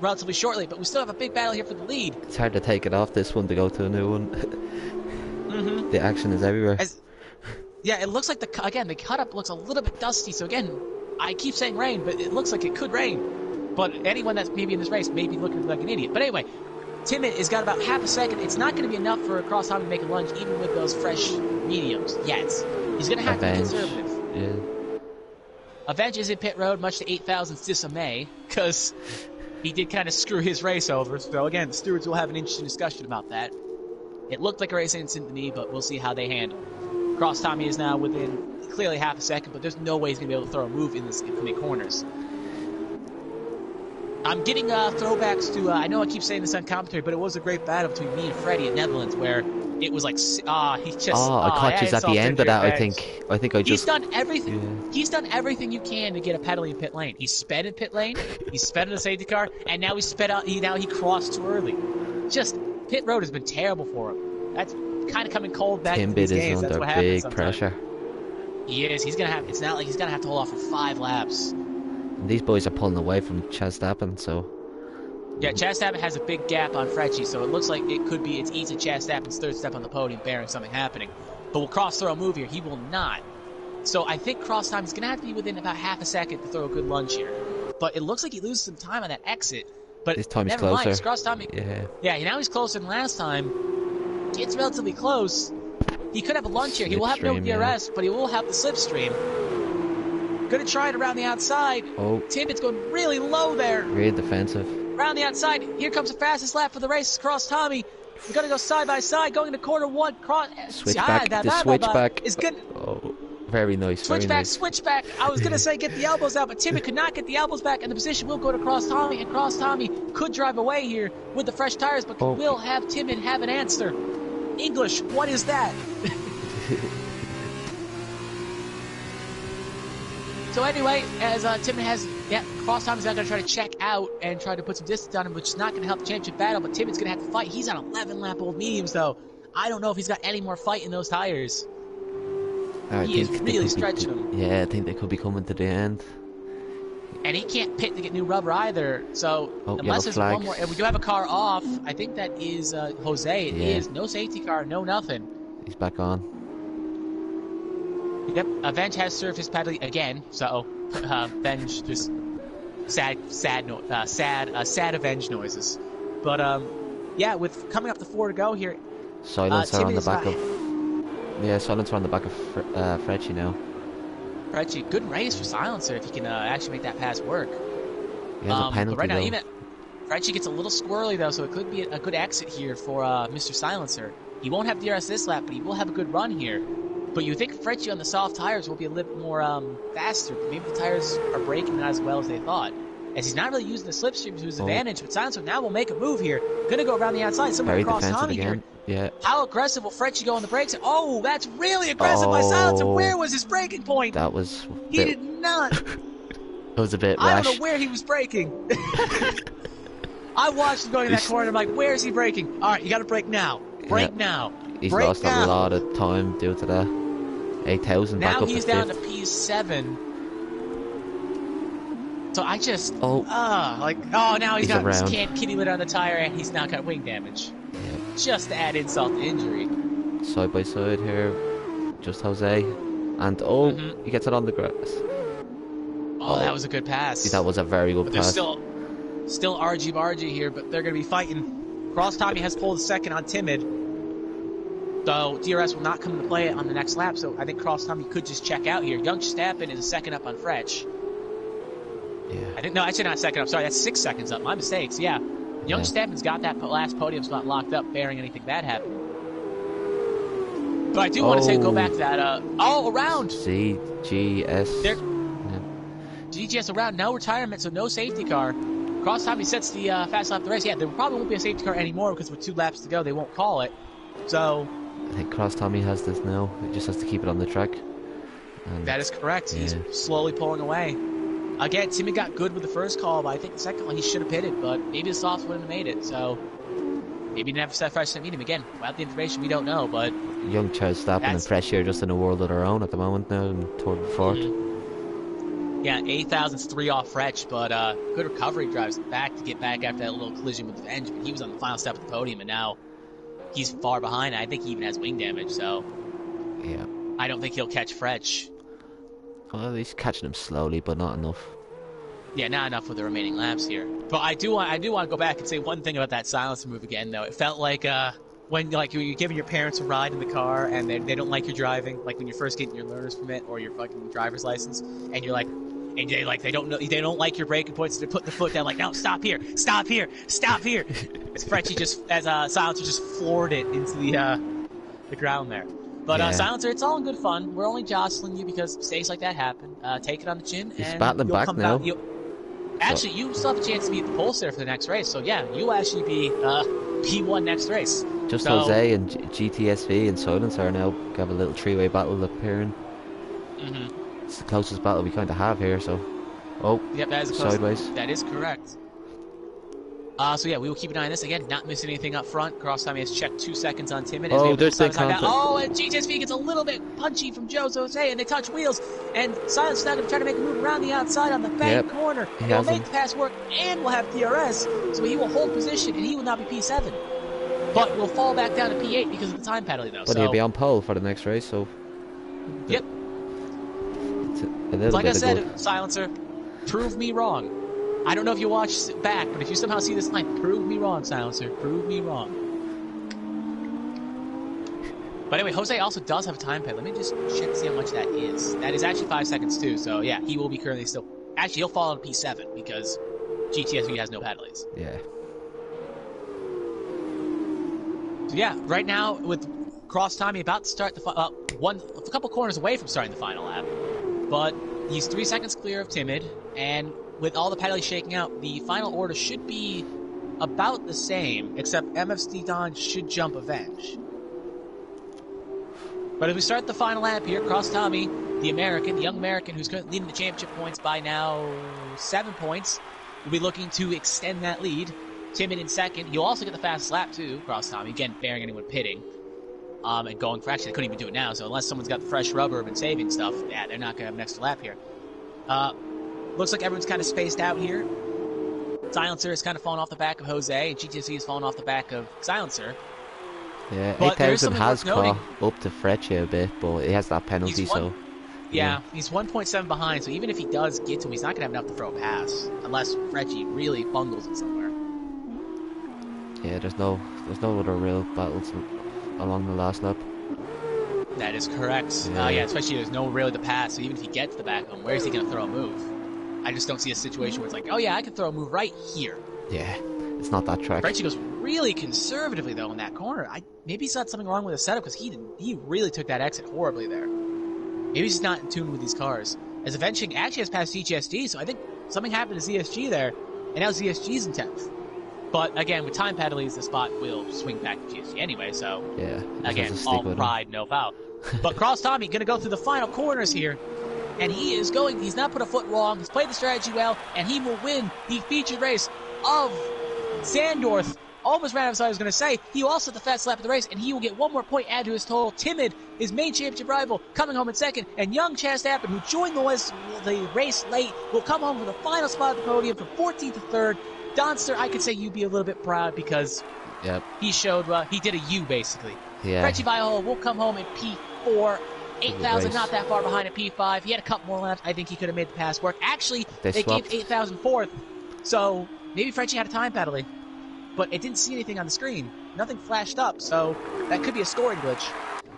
relatively shortly. But we still have a big battle here for the lead. It's hard to take it off this one to go to a new one. The action is everywhere. Yeah, it looks like the cut-up looks a little bit dusty. So again, I keep saying rain, but it looks like it could rain. But anyone that's maybe in this race may be looking like an idiot. But anyway, Timid has got about half a second. It's not going to be enough for Cross Tommy to make a lunge, even with those fresh mediums yet. He's going to have to be conservative. Yeah. Avenge is in pit road, much to 8,000's dismay, because he did kind of screw his race over. So again, the stewards will have an interesting discussion about that. It looked like a race incident to me, but we'll see how they handle it. Cross Tommy is now within clearly half a second, but there's no way he's going to be able to throw a move in this incoming corners. I'm getting throwbacks to, I know I keep saying this on commentary, but it was a great battle between me and Freddie in Netherlands where it was like, he just... I caught you at the end of that, I think. He's done everything. Yeah. He's done everything you can to get a penalty in pit lane. He sped in pit lane, he sped in the safety car, and now he sped out, now he crossed too early. Just, pit road has been terrible for him. That's kind of coming cold back in these games. That's what happens sometimes. Pressure. He is. He's gonna have, it's not like he's gonna have to hold off for 5 laps. And these boys are pulling away from Chaz Stappen, so... Yeah, Chaz Stappen has a big gap on Freccia, so it looks like it could be, it's easy Chaz Stappen's third step on the podium, bearing something happening. But will Cross throw a move here? He will not. So I think Cross Time is going to have to be within about half a second to throw a good lunge here. But it looks like he loses some time on that exit. But this time he's never closer. Mind, Cross Time, yeah, now he's closer than last time. It's relatively close. He could have a lunge here. He will have no DRS, but he will have the slipstream. Going to try it around the outside. Timbit's going really low there. Really defensive. Around the outside. Here comes the fastest lap for the race. Cross Tommy. We're going to go side by side. Going into quarter one. Switchback. The switchback is good. Oh, very nice. Switchback. I was going to say get the elbows out, but Timbit could not get the elbows back, and the position will go to Cross Tommy, and Cross Tommy could drive away here with the fresh tires, but will have Timbit have an answer. English, what is that? So anyway, as Timbit has, Cross Tommy's now going to try to check out and try to put some distance on him, which is not going to help the championship battle, but Timbit's going to have to fight. He's on 11-lap old mediums, though. I don't know if he's got any more fight in those tires. He is really stretching him. Yeah, I think they could be coming to the end. And he can't pit to get new rubber either. So unless there's one more, and we do have a car off. I think that is Jose. It is no safety car, no nothing. He's back on. Yep, Avenge has served his penalty again. So Avenge just sad Avenge noises. But yeah, with coming up to 4 to go here. Silencer on the back of. Yeah, Silencer on the back of Frecci now. Frecci, good race for Silencer if he can actually make that pass work. He has a penalty, but right now, though. even Frecci gets a little squirrely though, so it could be a good exit here for Mr. Silencer. He won't have DRS this lap, but he will have a good run here. But you think Frecci on the soft tires will be a little bit more faster. Maybe the tires are braking not as well as they thought. As he's not really using the slipstream to his advantage, but Silencer now will make a move here. Gonna go around the outside, somewhere Very across defensive Tommy again. here. Yeah. How aggressive will Frecci go on the brakes? Oh, that's really aggressive by Silencer. Where was his braking point? That was. He did not. It was a bit rash. I don't know where he was braking. I watched him going in that corner. I'm like, where is he braking? All right, you got to brake now. Brake now. He's brake lost now. a lot of time due to that. 8,000 back now up he's to down fifth. to P7. So I just, now now he's got around. can't kitty litter on the tire and he's now got wing damage. Yeah. Just to add insult to injury. Side by side here, just Jose, and he gets it on the grass. Oh, that was a good pass. That was a very good But pass. there's still argy-bargy here, but they're going to be fighting. Cross Tommy has pulled second on Timid. So DRS will not come into play on the next lap, so I think Cross Tommy could just check out here. Young Stappen is a second up on Fretch. Yeah. No, actually not second up. Sorry, that's 6 seconds up. My mistakes, yeah. Young Stappen's got that last podium spot locked up, bearing anything bad happening. But I do want to go back to that, around! GGS. GGS around, no retirement, so no safety car. Cross Tommy sets the fast lap of the race. Yeah, there probably won't be a safety car anymore because with 2 laps to go, they won't call it. So I think Cross Tommy has this now. He just has to keep it on the track. And that is correct. He's slowly pulling away. Again, Timmy got good with the first call, but I think the second one he should have pitted, but maybe the softs wouldn't have made it. So maybe he didn't have a fresh medium again. Without the information, we don't know, but young Charles Stappen and Fresh here just in a world of their own at the moment now, in 3rd and 4th. Yeah, 8,000's 3 off Fretch, but good recovery drives back to get back after that little collision with the engine. But he was on the final step of the podium, and now he's far behind. I think he even has wing damage, so yeah, I don't think he'll catch Fretch. Well, he's catching him slowly, but not enough. Yeah, not enough with the remaining laps here. But I do want to go back and say one thing about that silencer move again, though. It felt like when you're giving your parents a ride in the car and they don't like your driving, like when you're first getting your learner's permit or your fucking driver's license, and you're like, and they don't like your braking points, so they put the foot down like, no, stop here, stop here, stop here. As Fretchy Silencer just floored it into the ground there. But Silencer, it's all in good fun. We're only jostling you because mistakes like that happen. Take it on the chin. He's and battling you'll back come now. Actually, you still have a chance to be at the pole there for the next race. So yeah, you'll actually be P1 next race. Just Jose and GTSV and Silencer are now have a little 3-way battle appearing. It's the closest battle we kind of have here. So, yep, that is sideways. That is correct. So yeah, we will keep an eye on this again. Not missing anything up front. Cross Tommy has checked 2 seconds on Timid. There's the contact. And GTSV gets a little bit punchy from Jose, and they touch wheels. And Silence now going to try to make a move around the outside on the back corner. He'll make the pass work, and will have DRS. So he will hold position, and he will not be P7. But will fall back down to P8 because of the time penalty, though. But he'll be on pole for the next race, so. Yep. Like I said, Silencer, prove me wrong. I don't know if you watch back, but if you somehow see this line, prove me wrong, Silencer. Prove me wrong. But anyway, Jose also does have a time pad. Let me just check to see how much that is. That is actually 5 seconds too, so yeah, he will be currently still... Actually, he'll fall on P7 because GTSV has no penalties. Yeah. So yeah, right now, with Cross Tommy about to start the... a couple corners away from starting the final lap. But he's 3 seconds clear of Timid, and with all the penalties shaking out, the final order should be about the same, except MFC Don should jump Avenge. But if we start the final lap here, Cross Tommy, the young American who's currently leading the championship points by now 7 points, will be looking to extend that lead. Timid in second. You'll also get the fastest lap too, Cross Tommy, again, bearing anyone pitting. and going for, actually, they couldn't even do it now, so unless someone's got the fresh rubber and saving stuff, yeah, they're not going to have an extra lap here. Looks like everyone's kind of spaced out here. Silencer is kind of falling off the back of Jose, and GTSC is falling off the back of Silencer. Yeah, But 8,000 has caught up to Freccia a bit, but he has that penalty, so... Yeah, he's 1.7 behind, so even if he does get to him, he's not going to have enough to throw a pass, unless Freccia really bungles it somewhere. Yeah, there's no other real battles along the last lap. That is correct. Yeah, especially there's no really to pass, so even if he gets the back home, where is he going to throw a move? I just don't see a situation where it's like, oh yeah, I can throw a move right here. Yeah, it's not that track. Freccia goes really conservatively, though, in that corner. Maybe he's got something wrong with the setup, because he really took that exit horribly there. Maybe he's not in tune with these cars. As Avenging actually has passed ZGSD, so I think something happened to ZSG there, and now ZSG's in 10th. But again, with time penalties, the spot will swing back to GSG anyway, so yeah, again, all pride, no foul. But Cross Tommy going to go through the final corners here, and he's not put a foot wrong, he's played the strategy well, and he will win the featured race of Zandvoort. Almost ran out of what I was going to say. He will also have the fast lap of the race, and he will get one more point added to his total. Timid, his main championship rival, coming home in second, and young Chastappen, who joined the race late, will come home for the final spot of the podium from 14th to 3rd. Donster, I could say you'd be a little bit proud because he showed, he did a U basically. Yeah. Freccia Viola will come home in P4, 8,000 not that far behind at P5. He had a couple more laps. I think he could have made the pass work. Actually, they gave 8,000 4th, so maybe Freccia had a time penalty. But it didn't see anything on the screen. Nothing flashed up, so that could be a scoring glitch.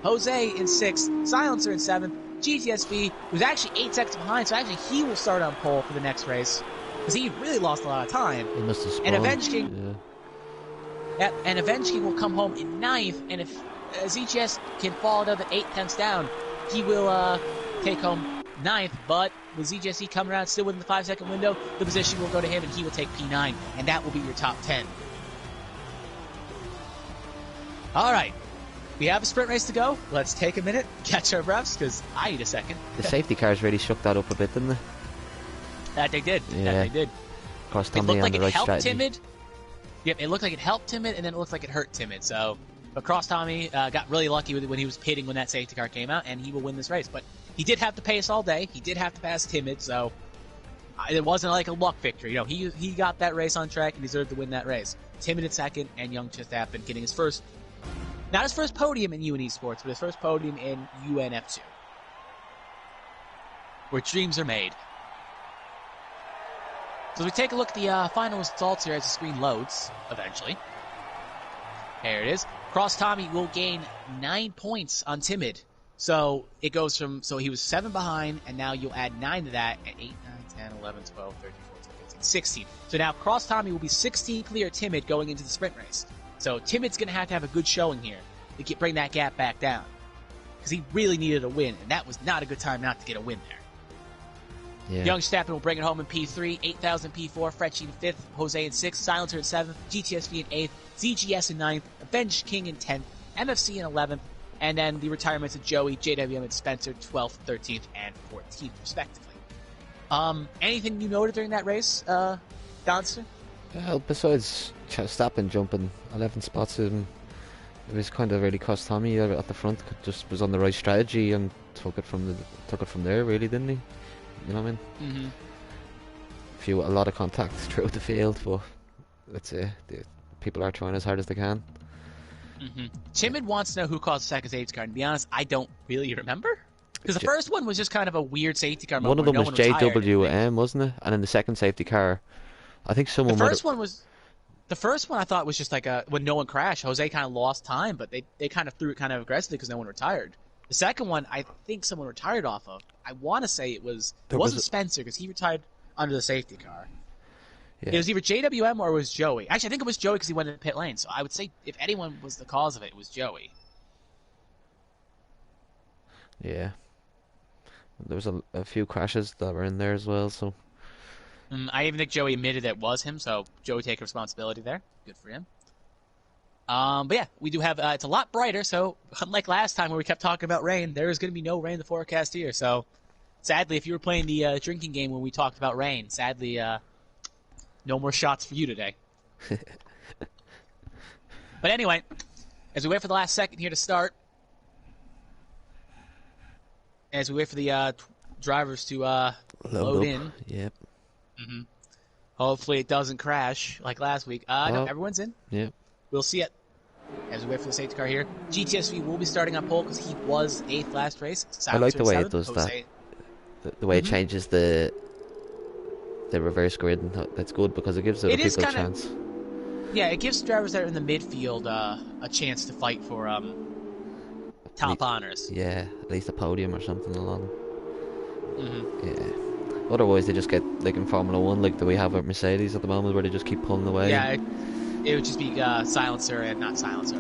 Jose in 6th, Silencer in 7th, GTSV, who's actually 8 seconds behind, so actually he will start on pole for the next race. Because he really lost a lot of time. He must have spawned. And Avenge King, and Avenge King will come home in 9th, and if ZGS can fall another 8/10 down, he will take home 9th, but with ZGSE coming around still within the 5-second window, the position will go to him, and he will take P9, and that will be your top 10. All right, we have a sprint race to go. Let's take a minute, catch our breaths, because I need a second. The safety cars really shook that up a bit, didn't they? That they did. Yeah. That they did. Cross It looked like it helped strategy. Timid. Yep, it looked like it helped Timid, and then it looked like it hurt Timid. So, but Cross Tommy got really lucky with it when he was pitting when that safety car came out, and he will win this race. But he did have to pace all day. He did have to pass Timid, so it wasn't like a luck victory. You know, he got that race on track and deserved to win that race. Timid in second, and Young Chastappen getting his first. Not his first podium in eSports, but his first podium in UNF2. Where dreams are made. So we take a look at the final results here as the screen loads, eventually. There it is. Cross Tommy will gain 9 points on Timid. So it goes from, so he was 7 behind, and now you'll add 9 to that at 8, 9, 10, 11, 12, 13, 14, 15, 16. So now Cross Tommy will be 16 clear Timid going into the sprint race. So Timid's going to have a good showing here to bring that gap back down. Because he really needed a win, and that was not a good time not to get a win there. Yeah. Young Stappen will bring it home in P3, 8,000 P4, Freccia in 5th, Jose in 6th, Silencer in 7th, GTSV in 8th, ZGS in 9th, Avenge King in 10th, MFC in 11th, and then the retirements of Joey, JWM, and Spencer, 12th, 13th, and 14th, respectively. Anything you noted during that race, Donster? Well, besides Stappen jumping 11 spots, it was kind of really cost Tommy at the front. Just was on the right strategy and took it from there, really, didn't he? You know what I mean? Mm-hmm. A lot of contact throughout the field, but let's say people are trying as hard as they can. Mm-hmm. Timid wants to know who caused the second safety car. And to be honest, I don't really remember. Because the first one was just kind of a weird safety car moment. One of them was JWM, wasn't it? And then the second safety car, I think someone. The first one I thought was just like when no one crashed. Jose kind of lost time, but they kind of threw it kind of aggressively because no one retired. The second one, I think someone retired off of. I want to say it wasn't Spencer because he retired under the safety car. Yeah. It was either JWM or it was Joey. Actually, I think it was Joey because he went in the pit lane. So I would say if anyone was the cause of it, it was Joey. Yeah. There was a few crashes that were in there as well. So I even think Joey admitted that it was him. So Joey taking responsibility there. Good for him. But yeah, we do have, it's a lot brighter, so unlike last time where we kept talking about rain, there is going to be no rain in the forecast here, so sadly, if you were playing the drinking game when we talked about rain, sadly, no more shots for you today. But anyway, as we wait for the last second here to start, as we wait for the drivers to load in. Yep. Mm-hmm. Hopefully it doesn't crash like last week. No, everyone's in. Yep. We'll see it as we wait for the safety car here. GTSV will be starting on pole because he was 8th last race. I like the way it does that. The way it changes the reverse grid. That's good because it gives other people a chance. Yeah, it gives drivers that are in the midfield a chance to fight for top honors. Yeah, at least a podium or something along. Mm-hmm. Yeah. Otherwise, they just get like in Formula 1, like the way we have at Mercedes at the moment, where they just keep pulling away. Yeah, it would just be Silencer and not Silencer,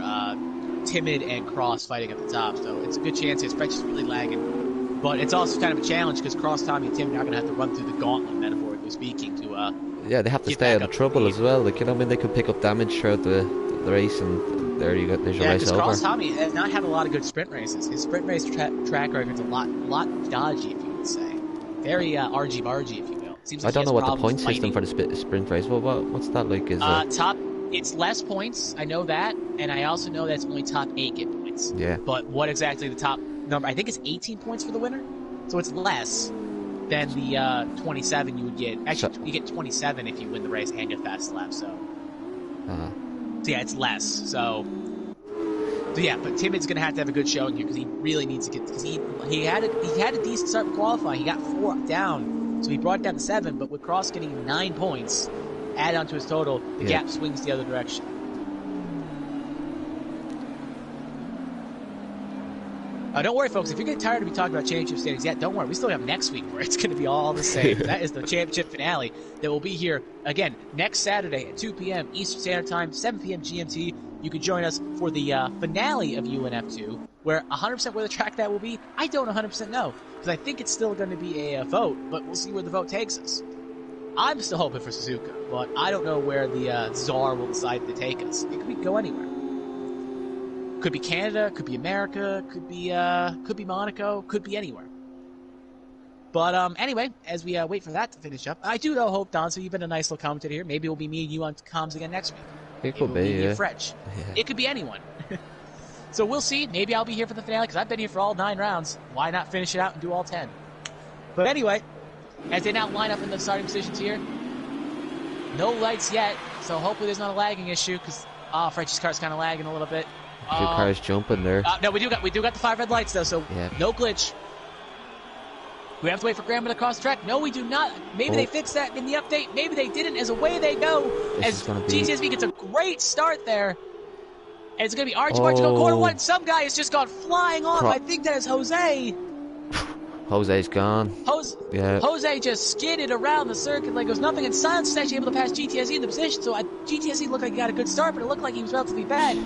Timid and Cross fighting at the top. So it's a good chance. His French is really lagging, but it's also kind of a challenge because Cross, Tommy, and Timid are going to have to run through the gauntlet, metaphorically speaking, to yeah, they have to stay out of trouble as well. Like, you know, I mean, they could pick up damage throughout the race, and there you go. There's your race over. Yeah, because Cross Tommy has not had a lot of good sprint races. His sprint race track record's a lot dodgy, if you would say. Very argy-bargy, if you will. Seems like I don't know what the point system for the sprint race. What's that like? Is top? It's less points. I know that, and I also know that it's only top 8 get points. Yeah. But what exactly the top number? I think it's 18 points for the winner, so it's less than the 27 you would get. Actually, you get 27 if you win the race and get fast lap. So yeah, it's less. So yeah, but Timid's gonna have to have a good showing here because he really needs to get, because he had a decent start with qualifying. He got 4 down, so he brought it down to 7. But with Cross getting 9 points add on to his total, the gap swings the other direction. Don't worry, folks. If you're getting tired of me talking about championship standings, don't worry. We still have next week where it's going to be all the same. That is the championship finale that will be here, again, next Saturday at 2 p.m. Eastern Standard Time, 7 p.m. GMT. You can join us for the finale of UNF2, where 100% where the track that will be, I don't 100% know, because I think it's still going to be a vote, but we'll see where the vote takes us. I'm still hoping for Suzuka, but I don't know where the czar will decide to take us. It could go anywhere. Could be Canada, could be America, could be Monaco, could be anywhere. But anyway, as we wait for that to finish up, I do though hope, Don, so you've been a nice little commentator here. Maybe it will be me and you on comms again next week. It could be, yeah. French. Yeah. It could be anyone. So we'll see. Maybe I'll be here for the finale because I've been here for all 9 rounds. Why not finish it out and do all 10? But anyway, as they now line up in the starting positions here, no lights yet, so hopefully there's not a lagging issue because Frenchie's car's kind of lagging a little bit. A few cars jumping there. No, we do got the 5 red lights though, so no glitch. We have to wait for Grandma to cross the track. No, we do not. Maybe they fixed that in the update. Maybe they didn't. As away they go. As GTSV gets a great start there. And it's going to be Archie March to go corner 1. Some guy has just gone flying off. I think that is Jose. Jose's gone. Jose just skidded around the circuit like there was nothing, and Silence was actually able to pass GTSV in the position. So GTSV looked like he got a good start, but it looked like he was relatively bad.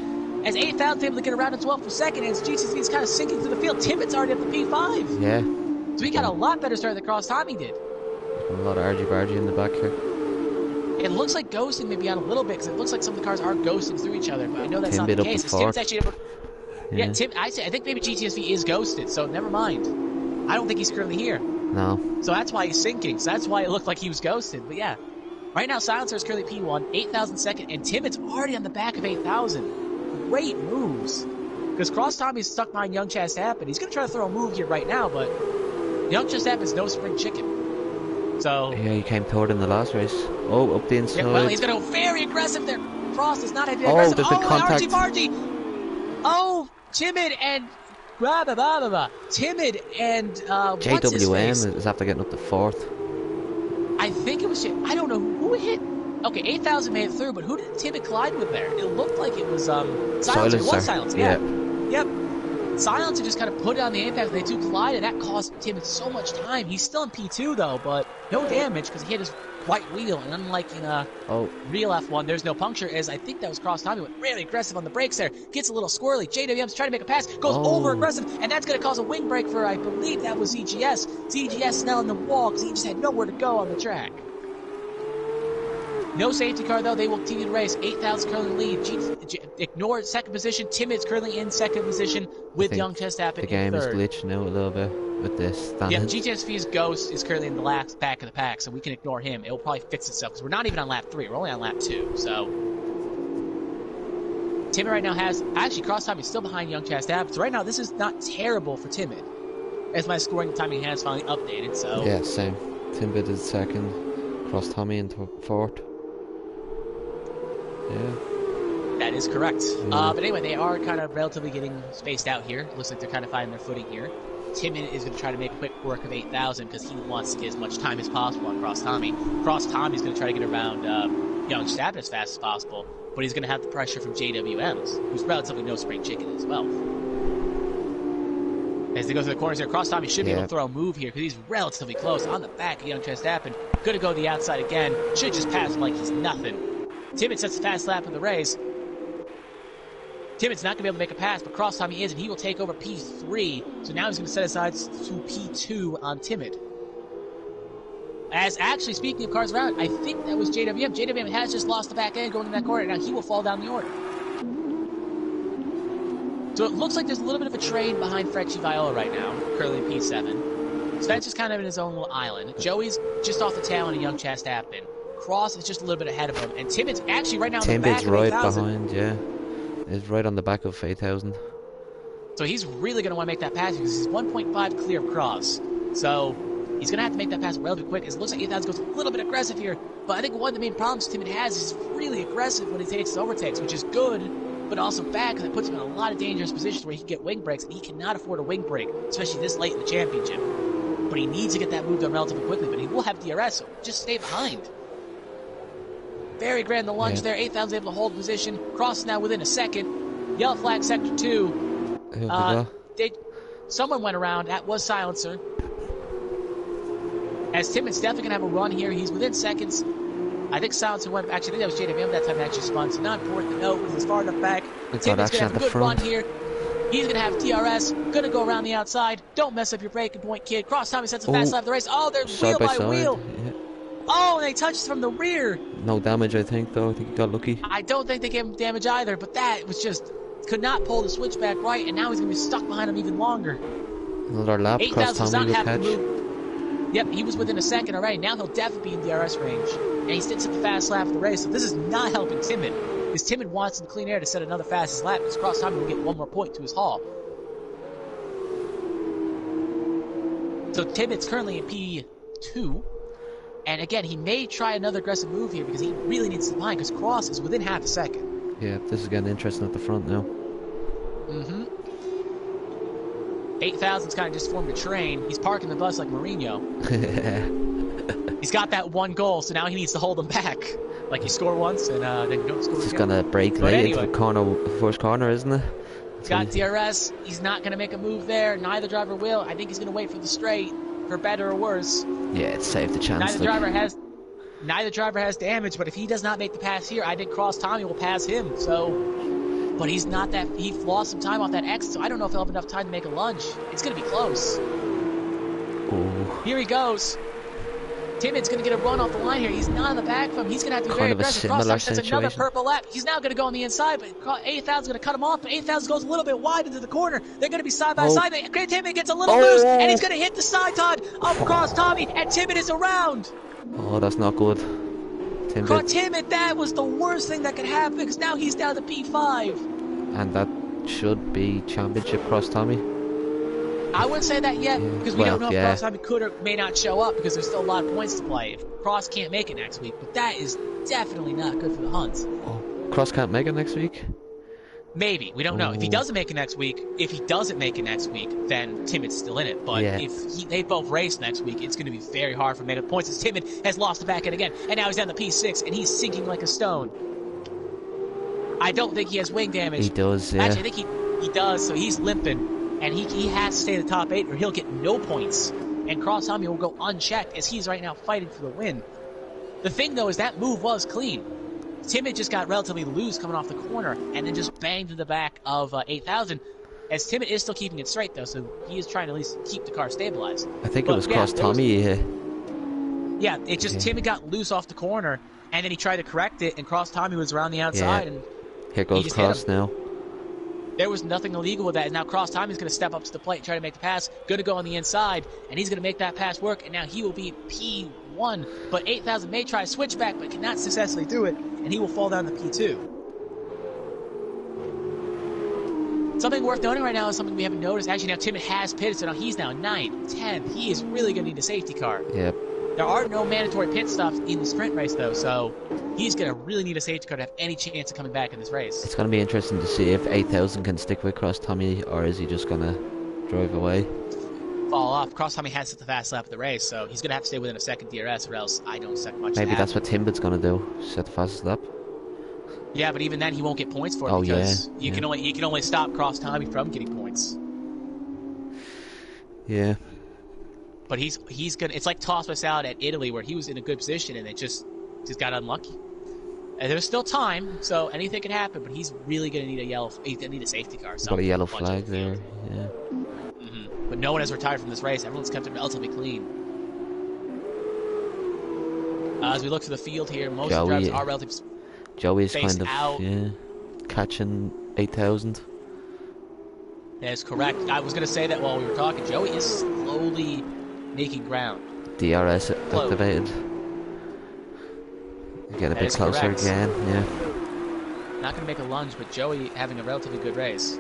As 8,000 able to get around in 12th for second, as GTSV is kind of sinking through the field. Timot's already up to P5. Yeah. So he got a lot better start than Cross Tommy did. A lot of argy-bargy in the back here. It looks like ghosting may be on a little bit, because it looks like some of the cars are ghosting through each other, but I know that's not the case. Tim's actually able to... Tim, I think maybe GTSV is ghosted, so never mind. I don't think he's currently here. No. So that's why he's sinking. So that's why it looked like he was ghosted. But yeah, right now Silencer is currently P1, 8,000 second, and Timit's already on the back of 8,000. Great moves. Because Cross Tommy's stuck behind Young Chastain, and he's going to try to throw a move here right now, but Young Chastain is no spring chicken. So yeah, he came third in the last race. Oh, up the inside. Yeah, well, he's going to go very aggressive there. Cross is not heavy aggressive. There's been contact. Argy-bargy. Oh, Timid and... Timid and JWM is after getting up to 4th. I think it was. I don't know who hit. Okay, 8,000 made it through, but who did Timid collide with there? It looked like it was Silencer. It was Silencer. Yeah. Yep. Silencer just kind of put it on the impact. They two collided. That cost Timid so much time. He's still in P2 though, but no damage because he hit his right wheel. And unlike in real F1, there's no puncture. As I think that was Cross Tommy went really aggressive on the brakes there. Gets a little squirrely. JWM's trying to make a pass. Goes over aggressive, and that's going to cause a wing break for, I believe that was ZGS. ZGS is now in the wall because he just had nowhere to go on the track. No safety car, though. They will continue to race. 8,000 currently lead. Ignore second position. Timid's currently in second position with Young Chastain in third. The game is glitching now a little bit with this. Yeah, GTSV's Ghost is currently in the back of the pack, so we can ignore him. It will probably fix itself because we're not even on lap 3. We're only on lap 2. So Timid right now has... Actually, Cross Time is still behind Young Chastain. So right now, this is not terrible for Timid. as my scoring timing has finally updated. So Yeah, same. Timbit is second. Cross Tommy into fourth. Yeah. that is correct. Yeah. But anyway, they are kind of relatively getting spaced out here. Looks like they're kind of finding their footing here. Timon is going to try to make a quick work of 8,000 because he wants to get as much time as possible on Cross Tommy. Cross Tommy's going to try to get around Young Stab as fast as possible, but he's going to have the pressure from JWM's, who's relatively no spring chicken as well. As they go through the corners here, Cross Tommy should be able to throw a move here because he's relatively close on the back of Young Chestappen. Going to go to the outside again. Should just pass him like he's nothing. Timmons sets a fast lap of the race. Timmons not going to be able to make a pass, but Cross Tommy is, and he will take over P3. So now he's going to set aside to P2 on Timmons. As actually, speaking of cars around, I think that was JWM. JWM has just lost the back end going in that corner. Now he will fall down the order. So it looks like there's a little bit of a train behind Frecci Viola right now, currently in P7. Spencer's kind of in his own little island. Joey's just off the tail on a Young Chestappen. Cross is just a little bit ahead of him. And Timmons actually right now in the back of 8,000. Timmons right behind, yeah. It's right on the back of 8,000. So he's really going to want to make that pass because he's 1.5 clear of Cross. So he's going to have to make that pass relatively quick. It looks like 8,000 goes a little bit aggressive here. But I think one of the main problems Timmons has is he's really aggressive when he takes his overtakes, which is good, but also bad because it puts him in a lot of dangerous positions where he can get wing breaks, and he cannot afford a wing break, especially this late in the championship. But he needs to get that move done relatively quickly, but he will have DRS, so just stay behind. Very grand the lunge there. 8,000 able to hold position. Cross is now within a second. Yellow flag sector 2. Someone went around. That was Silencer. As Timmons definitely going to have a run here. He's within seconds. I think Silencer went. Actually, I think that was JWM that time actually spun. So not important to note because he's far enough back. Timmons going to have a good run here. He's going to have DRS. Going to go around the outside. Don't mess up your braking point, kid. Cross Tommy sets a fast lap of the race. Oh, they're wheel by wheel. Yeah. Oh, and they touched from the rear. No damage, I think, though. I think he got lucky. I don't think they gave him damage either, but that was just... Could not pull the switch back right, and now he's going to be stuck behind him even longer. Another lap. 8,000 does not have catch. to move. Yep, he was within a second already. Now he'll definitely be in DRS range. And he sticks at the fast lap of the race, so this is not helping Timmon. Because Timmon wants some clean air to set another fastest lap, because Cross Tommy will get one more point to his haul. So Timmon's currently in P2. And again, he may try another aggressive move here because he really needs to line because Cross is within half a second. Yeah, this is getting interesting at the front now. 8,000's kind of just formed a train. He's parking the bus like Mourinho. He's got that one goal, so now he needs to hold them back. Like you score once and then you don't score again. He's gonna break late into the first corner, isn't it? He's got DRS. He's not gonna make a move there. Neither driver will. I think he's gonna wait for the straight, for better or worse. Yeah, it's saved the chance. Neither driver has damage, but if he does not make the pass here, I think Cross Tommy will pass him. So, but he's not that. He lost some time off that exit, so I don't know if he'll have enough time to make a lunge. It's going to be close. Ooh. Here he goes. Timmons going to get a run off the line here. He's not in the back from him. He's going to have to be very aggressive. Cross Tommy sets another purple lap. He's now going to go on the inside, but 8,000 is going to cut him off. But 8,000 goes a little bit wide into the corner. They're going to be side by side. Timmons gets a little loose, and he's going to hit the side pod of Cross Tommy, and Timmons is around. Oh, that's not good. Timmons, that was the worst thing that could happen because now he's down to P5. And that should be championship Cross Tommy. I wouldn't say that yet because we don't know if Cross Tommy could or may not show up because there's still a lot of points to play. If Cross can't make it next week, but that is definitely not good for the Hunt. Oh, Cross can't make it next week? Maybe. We don't know. If he doesn't make it next week, then Timmons still in it. But if they both race next week, it's going to be very hard for him to make the points as Timmons has lost the back end again. And now he's down to P6, and he's sinking like a stone. I don't think he has wing damage. He does, yeah. Actually, I think he does, so he's limping. And he has to stay in the top 8 or he'll get no points. And Cross Tommy will go unchecked as he's right now fighting for the win. The thing, though, is that move was clean. Timmons just got relatively loose coming off the corner and then just banged to the back of 8,000. As Timmons is still keeping it straight, though, so he is trying to at least keep the car stabilized. I think it was Cross Tommy. Yeah, it just Timmons got loose off the corner and then he tried to correct it and Cross Tommy was around the outside. And here goes Cross now. There was nothing illegal with that. And now Cross Tommy's going to step up to the plate and try to make the pass. Going to go on the inside, and he's going to make that pass work. And now he will be P1. But 8,000 may try to switch back, but cannot successfully do it. And he will fall down to P2. Something worth noting right now is something we haven't noticed. Actually, now Timmett has pitted, so now he's now 9th, 10th. He is really going to need a safety car. Yep. There are no mandatory pit stops in the sprint race, though, so he's going to really need a safety car to have any chance of coming back in this race. It's going to be interesting to see if 8000 can stick with Cross Tommy, or is he just going to drive away? Fall off. Cross Tommy has set the fast lap of the race, so he's going to have to stay within a second DRS, or else I don't expect much. Maybe that's what Timbett's going to do, set the fastest lap. Yeah, but even then he won't get points for it because you can only stop Cross Tommy from getting points. Yeah. But he's gonna. It's like Toss was out at Italy where he was in a good position and it just got unlucky. And there's still time, so anything can happen. But he's really gonna need a safety car. Got a yellow flag there. Yeah. But no one has retired from this race. Everyone's kept it relatively clean. As we look to the field here, most of the drivers are relatively. Joey's kind of out. catching 8000. That is correct. I was going to say that while we were talking. Joey is slowly making ground. DRS activated. Get a bit closer correct. again. Yeah. Not going to make a lunge, but Joey having a relatively good race.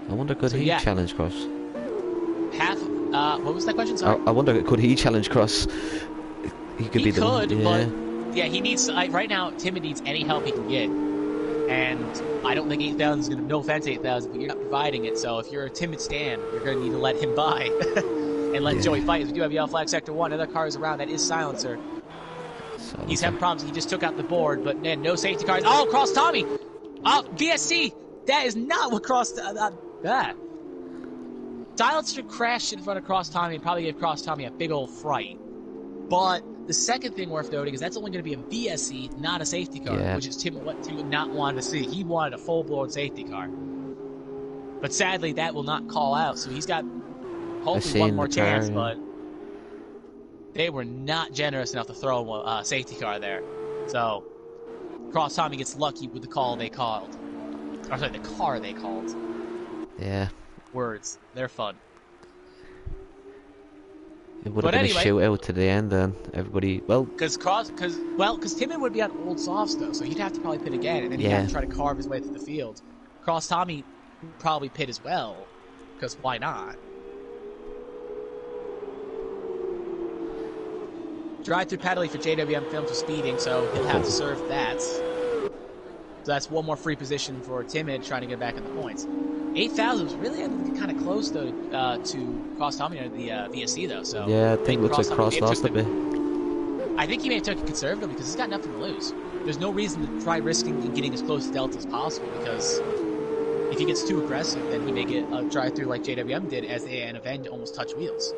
I wonder could he challenge Cross? What was that question? Sorry. I wonder could he challenge Cross? He could be the one. But yeah, he needs right now. Timmett needs any help he can get, and I don't think 8000 is going to. No offense, 8000, but you're not providing it. So if you're a Timmett stan, you're going to need to let him by and let Joey fight. We do have yellow flag sector 1. Other cars around. That is silencer. He's having problems. He just took out the board, but man, no safety cars. Oh, Cross Tommy. Oh, VSC. That is not what Cross. That. Silencer crashed in front of Cross Tommy and probably gave Cross Tommy a big old fright. But the second thing worth noting is that's only going to be a VSC, not a safety car, which is what Tim would not want to see. He wanted a full-blown safety car. But sadly, that will not call out, so he's got hopefully one more chance, but they were not generous enough to throw a safety car there. So Cross Tommy gets lucky with the call they called. Or sorry, the car they called. Yeah. Words. They're fun. It would have been a shootout to the end, then everybody. Because Timmett would be on old softs though, so he'd have to probably pit again, and then he'd have to try to carve his way through the field. Cross Tommy would probably pit as well, because why not? Drive-through penalty for JWM Films for speeding, so he'll have to serve that. So that's one more free position for Timmett trying to get back in the points. 8000 was really kind of close though to Cross Tommy at the VSC though. So yeah, I think it looks like Cross lost a bit. I think he may have took it conservatively because he's got nothing to lose. There's no reason to try risking and getting as close to Delta as possible because if he gets too aggressive, then he may get a drive-through like JWM did as an event almost touch wheels.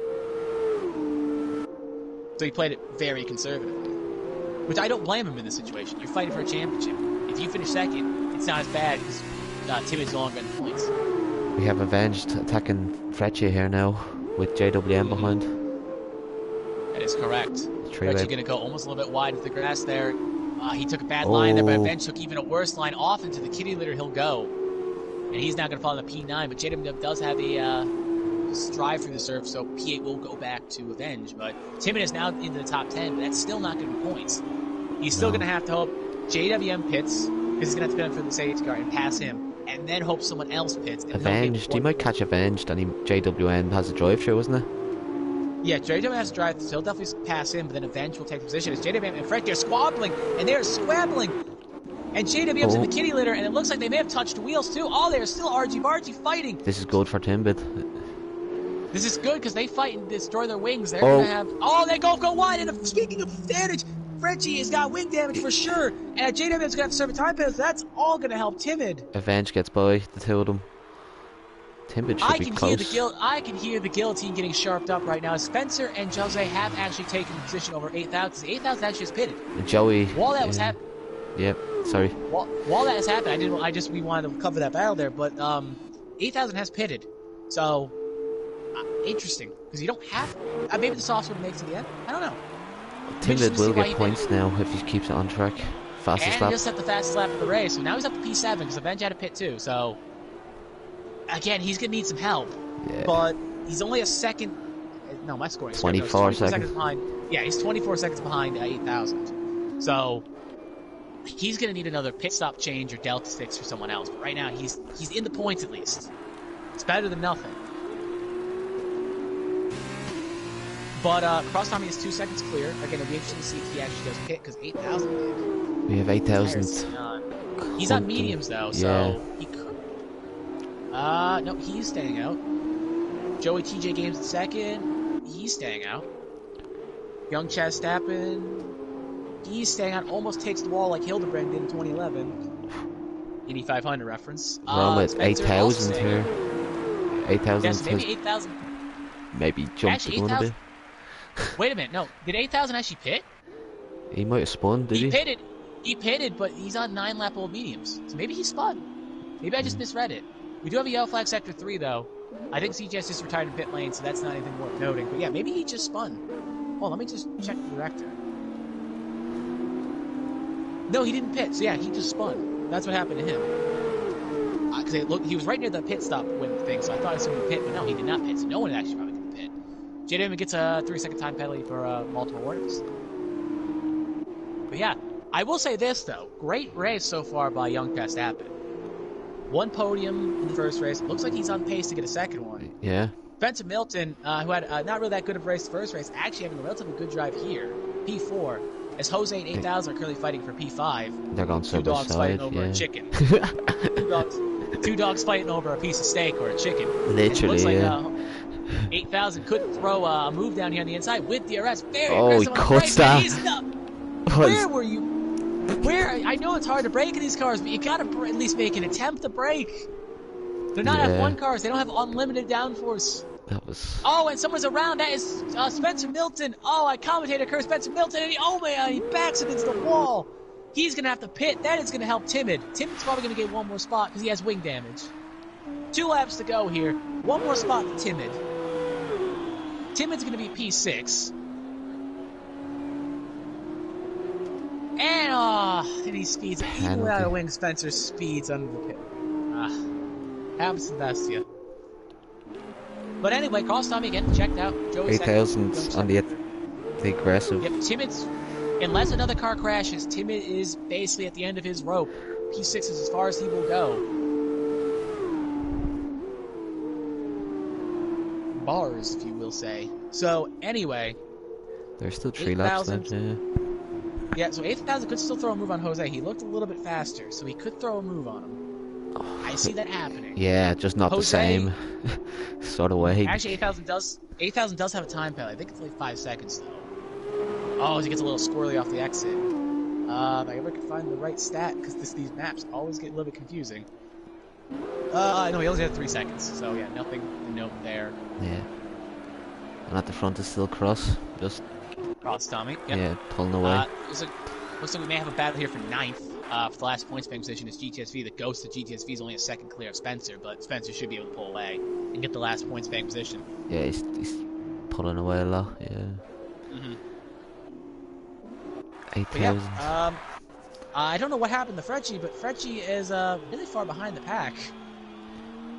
So he played it very conservatively, which I don't blame him in this situation. You're fighting for a championship. If you finish second, it's not as bad because Timmett's no longer in points. We have Avenged attacking Freccia here now with JWM behind. That is correct. Freccia going to go almost a little bit wide with the grass there. He took a bad line there, but Avenged took even a worse line off into the kitty litter. He'll go. And he's now going to follow the P9, but JWM does have a strive through the surf, so P8 will go back to Avenge. But Timmett is now into the top 10, but that's still not going to be points. He's still going to have to hope JWM pits, because he's going to have to benefit from the safety car and pass him, and then hope someone else pits. Avenged, he might catch Avenged, and JWM has a drive-through, isn't it? Yeah, JWM has a drive-through, so he'll definitely pass him, but then Avenge will take position. As JWM and Fred, they're squabbling, and they're squabbling. And JWM's in the kitty litter, and it looks like they may have touched wheels too. Oh, they're still argy-bargy fighting. This is good for Timbit. This is good because they fight and destroy their wings. They're going to have... Oh, they go wide, and speaking of damage, Frenchie has got wing damage for sure, and JWM's going to have to serve a time pass. That's all going to help Timmett. Avenge gets by, the two of them. Timbit should be close. I can hear the guillotine getting sharped up right now. Spencer and Jose have actually taken position over 8,000. 8,000 actually is pitted. And Joey... While that was happening... Yep, sorry. While that has happened, we wanted to cover that battle there, but 8,000 has pitted, so interesting because you don't have. Maybe the sauce would have made it to the end. I don't know. Timbit will get points now if he keeps it on track. Fastest lap. And just set the fastest lap of the race, so now he's up to P7 because Avenge had a pit too. So again, he's gonna need some help. Yeah. But he's only a second. No, my scoring. 24 seconds behind. Yeah, he's 24 seconds behind 8,000. So. he's going to need another pit stop change or delta sticks for someone else. But right now, he's in the points at least. It's better than nothing. But Cross Tommy is 2 seconds clear. Again, it'll be interesting to see if he actually does pit, because 8,000. We have 8,000. He's on mediums, though, so he could. No, he's staying out. Joey TJ Games in second. He's staying out. Young Chaz Stappen. He's staying out. Almost takes the wall like Hildebrand did in 2011. Indy 500 reference. We're almost 8,000 here. 8,000. Yes, maybe 8,000. Maybe jumped a little bit. Wait a minute, no. Did 8,000 actually pit? He might have spun, did he? He pitted, but he's on 9-lap old mediums. So maybe he spun. Maybe I just misread it. We do have a yellow flag sector 3, though. I think CJS just retired in pit lane, so that's not anything worth noting. But yeah, maybe he just spun. Oh, let me just check the director. No, he didn't pit. So yeah, he just spun. That's what happened to him. Because he was right near the pit stop thing, so I thought I saw him pit, but no, he did not pit. So no one actually probably did pit. JDM gets a 3-second time penalty for multiple warnings. But yeah, I will say this though: great race so far by Young Verstappen. One podium in the first race. Looks like he's on pace to get a second one. Yeah. Spencer Milton, who had not really that good of a race the first race, actually having a relatively good drive here. P4. As Jose and 8,000 are currently fighting for P5. They're going Two dogs fighting over a chicken. Two dogs fighting over a piece of steak or a chicken. Literally, it looks like 8,000 could throw a move down here on the inside with DRS. Very he aggressive cuts that. Where were you? Where? I know it's hard to brake in these cars, but you gotta at least make an attempt to brake. They're not F1 cars. They don't have unlimited downforce. That was... Oh, and someone's around. That is Spencer Milton. Oh, I commentator curse Spencer Milton, and he backs against the wall. He's going to have to pit. That is going to help Timid. Timid's probably going to get one more spot because he has wing damage. 2 laps to go here. One more spot to Timid. Timid's going to be P6. And he speeds. Even without a wing, Spencer speeds under the pit. Happens to the best of you. But anyway, Cross Tommy again checked out. 8,000 on the aggressive. Yep, Timid's, unless another car crashes, Timid is basically at the end of his rope. P6 is as far as he will go. Bars, if you will say. So anyway, there's still 3 laps left. Yeah, so 8,000 could still throw a move on Jose. He looked a little bit faster, so he could throw a move on him. I see that happening. Yeah, just not the same sort of way. Actually, 8,000 does have a time penalty. I think it's like 5 seconds though. Oh, he gets a little squirrely off the exit. If I ever could find the right stat, because these maps always get a little bit confusing. No, he only had 3 seconds. So yeah, nothing to note there. Yeah. And at the front is still Cross, just Cross Tommy. Yep. Yeah, pulling away. Looks like we may have a battle here for 9th. For the last points paying position is GTSV. The ghost of GTSV is only a second clear of Spencer, but Spencer should be able to pull away and get the last points paying position. Yeah, he's pulling away a lot. Yeah. 8,000. Yeah, I don't know what happened to Frecci, but Frecci is really far behind the pack.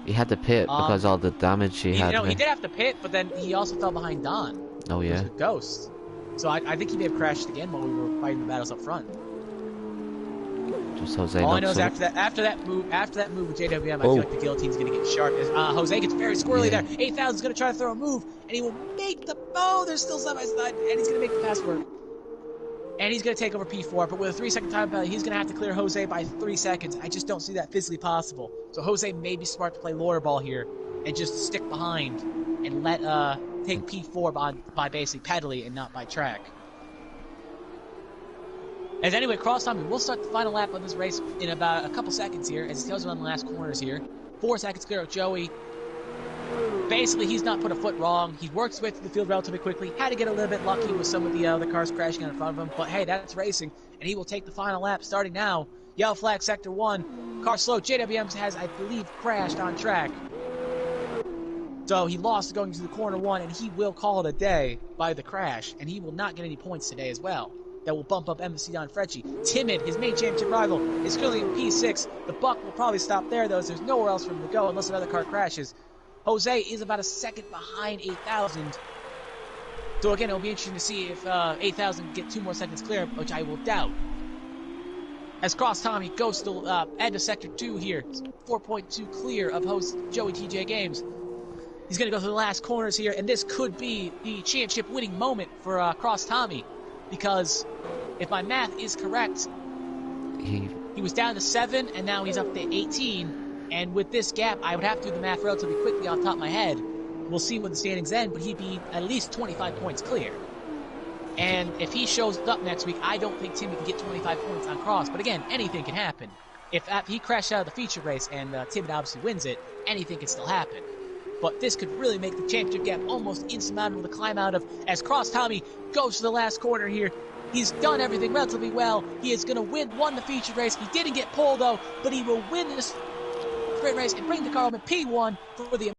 He had to pit because all the damage he had. He did have to pit, but then he also fell behind Don. Oh yeah. The ghost. So I think he may have crashed again while we were fighting the battles up front. Just Jose. All I know is after that move with JWM, I feel like the guillotine's gonna get sharp. As Jose gets very squirrely there. 8,000's gonna try to throw a move, and he will make the there's still side by side, and he's gonna make the pass work. And he's gonna take over P4, but with a 3-second time penalty, he's gonna have to clear Jose by 3 seconds. I just don't see that physically possible. So Jose may be smart to play lawyer ball here and just stick behind and let take P4 by basically pedaling and not by track. As anyway, Cross Tommy will start the final lap of this race in about a couple seconds here, as he goes around the last corners here. 4 seconds clear of Joey. Basically, he's not put a foot wrong. He works his way through the field relatively quickly. Had to get a little bit lucky with some of the other cars crashing out in front of him. But hey, that's racing, and he will take the final lap starting now. Yellow flag, sector 1. Car slow. JWM has, I believe, crashed on track. So he lost going to the corner 1, and he will call it a day by the crash, and he will not get any points today as well. That will bump up Embassy Don Frecci. Timid, his main championship rival, is currently in P6. The buck will probably stop there, though, as there's nowhere else for him to go unless another car crashes. Jose is about a second behind 8,000. So again, it'll be interesting to see if 8,000 get 2 more seconds clear, which I will doubt. As Cross Tommy goes to the end of Sector 2 here. 4.2 clear of host Joey TJ Games. He's going to go through the last corners here, and this could be the championship winning moment for Cross Tommy. Because if my math is correct, he was down to 7, and now he's up to 18. And with this gap, I would have to do the math relatively quickly off the top of my head. We'll see what the standings end, but he'd be at least 25 points clear. And if he shows up next week, I don't think Timmy can get 25 points on Cross. But again, anything can happen. If he crashed out of the feature race and Timmy obviously wins it, anything can still happen. But this could really make the championship gap almost insurmountable to climb out of as Cross Tommy goes to the last corner here. He's done everything relatively well. He is going to won the feature race. He didn't get pole though, but he will win this sprint race and bring the car home in P1 for the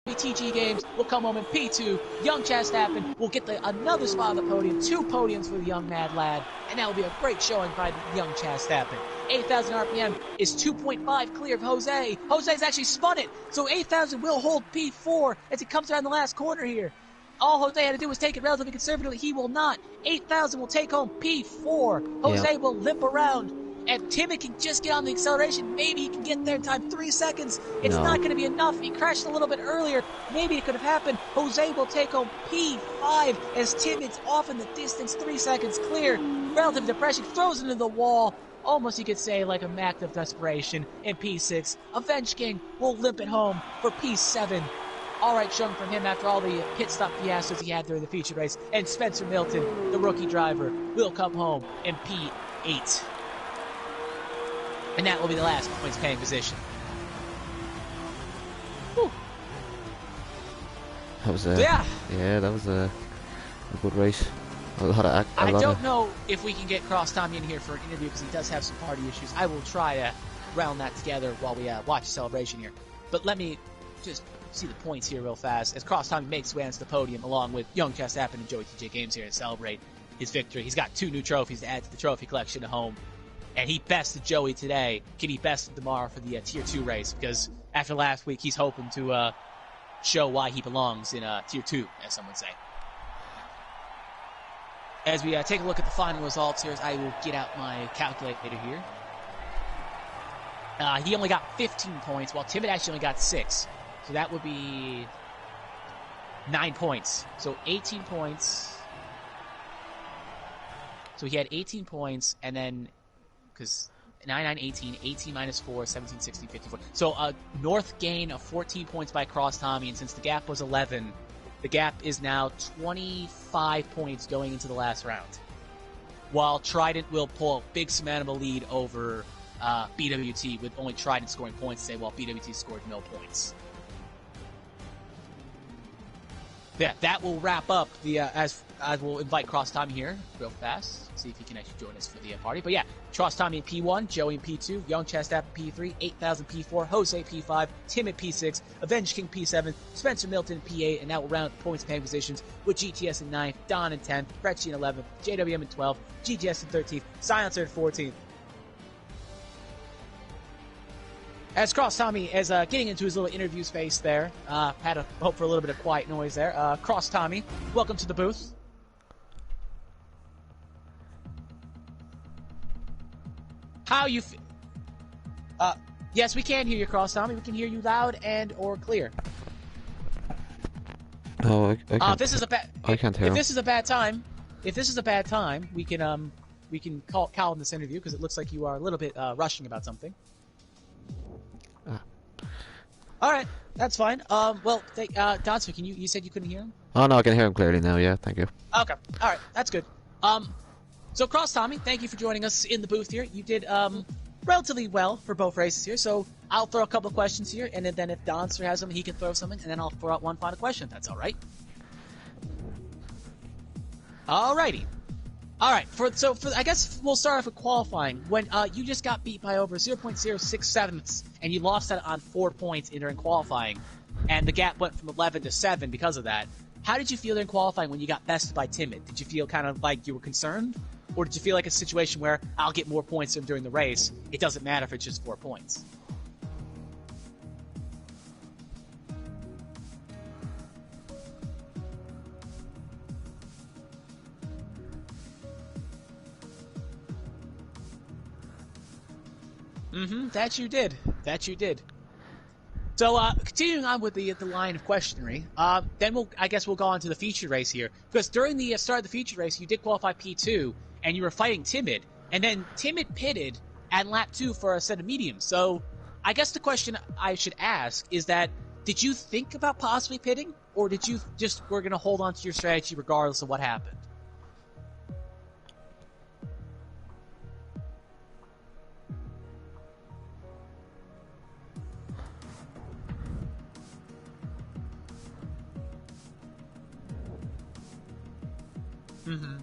TG Games. Will come home in P2. Young Chastappen will get another spot on the podium. 2 podiums for the young mad lad, and that will be a great showing by the young Chastappen. 8,000 RPM is 2.5 clear of Jose. Jose's actually spun it, so 8,000 will hold P4 as he comes around the last corner here. All Jose had to do was take it relatively conservatively. He will not. 8,000 will take home P4. Jose will limp around. And Timmy can just get on the acceleration. Maybe he can get there in time. 3 seconds. It's not going to be enough. He crashed a little bit earlier. Maybe it could have happened. Jose will take home P5 as Timmons off in the distance. 3 seconds clear. Relative depression. Throws into the wall. Almost you could say like a act of desperation in P6. Avenge King will limp it home for P7. All right, showing from him after all the pit stop fiascos he had during the feature race. And Spencer Milton, the rookie driver, will come home in P8. And that will be the last points paying position. Whew. That was that was a good race. I don't know if we can get Cross Tommy in here for an interview because he does have some party issues. I will try to round that together while we watch the celebration here. But let me just see the points here real fast as Cross Tommy makes his way onto the podium along with young Chastappen and Joey TJ Games here to celebrate his victory. He's got 2 new trophies to add to the trophy collection at home. And he bested Joey today. Can he best him tomorrow for the Tier 2 race? Because after last week, he's hoping to show why he belongs in Tier 2, as some would say. As we take a look at the final results here, I will get out my calculator here. He only got 15 points, while Timmett actually only got 6. So that would be 9 points. So 18 points. So he had 18 points, and then... because 9, 9, 18, 18 minus 4, 17, 16, 54. So a north gain of 14 points by Cross Tommy, and since the gap was 11, the gap is now 25 points going into the last round. While Trident will pull a big Semanable lead over BWT, with only Trident scoring points today, while BWT scored no points. Yeah, that will wrap up the as we'll invite Cross Tommy here real fast. See if he can actually join us for the party. But yeah, Cross Tommy in P1, Joey in P2, Young Chastappen P3, 8,000 P4, Jose P5, Tim at P6, Avenge King P7, Spencer Milton P8, and that will round up the points paying positions with GTS in 9th, Don in 10th, Bretchy in 11th, JWM in 12th, GTS in 13th, Silencer in 14th. As Cross Tommy is getting into his little interview space there, had to hope for a little bit of quiet noise there. Cross Tommy, welcome to the booth. How you yes, we can hear you, Cross Tommy. We can hear you loud and or clear. Oh, I can't. If this is a I can't hear. If this is a bad time, we can call in this interview because it looks like you are a little bit rushing about something. All right, that's fine. Well, Dodson, you said you couldn't hear him? Oh no, I can hear him clearly now. Yeah, thank you. Okay, all right, that's good. So Cross Tommy, thank you for joining us in the booth here. You did relatively well for both races here. So I'll throw a couple of questions here, and then if Donster has something, he can throw something, and then I'll throw out one final question. If that's all right. All righty. All right. So I guess we'll start off with qualifying. When you just got beat by over 0.067, and you lost that on 4 points during qualifying, and the gap went from 11 to 7 because of that. How did you feel during qualifying when you got bested by Timid? Did you feel kind of like you were concerned? Or did you feel like a situation where I'll get more points during the race? It doesn't matter if it's just 4 points. Mm-hmm. That you did. That you did. So, continuing on with the line of questioning, then I guess we'll go on to the feature race here. Because during the start of the feature race, you did qualify P2, and you were fighting Timid. And then Timid pitted at lap 2 for a set of mediums. So, I guess the question I should ask is that, did you think about possibly pitting? Or did you just, we're going to hold on to your strategy regardless of what happened? Mm-hmm.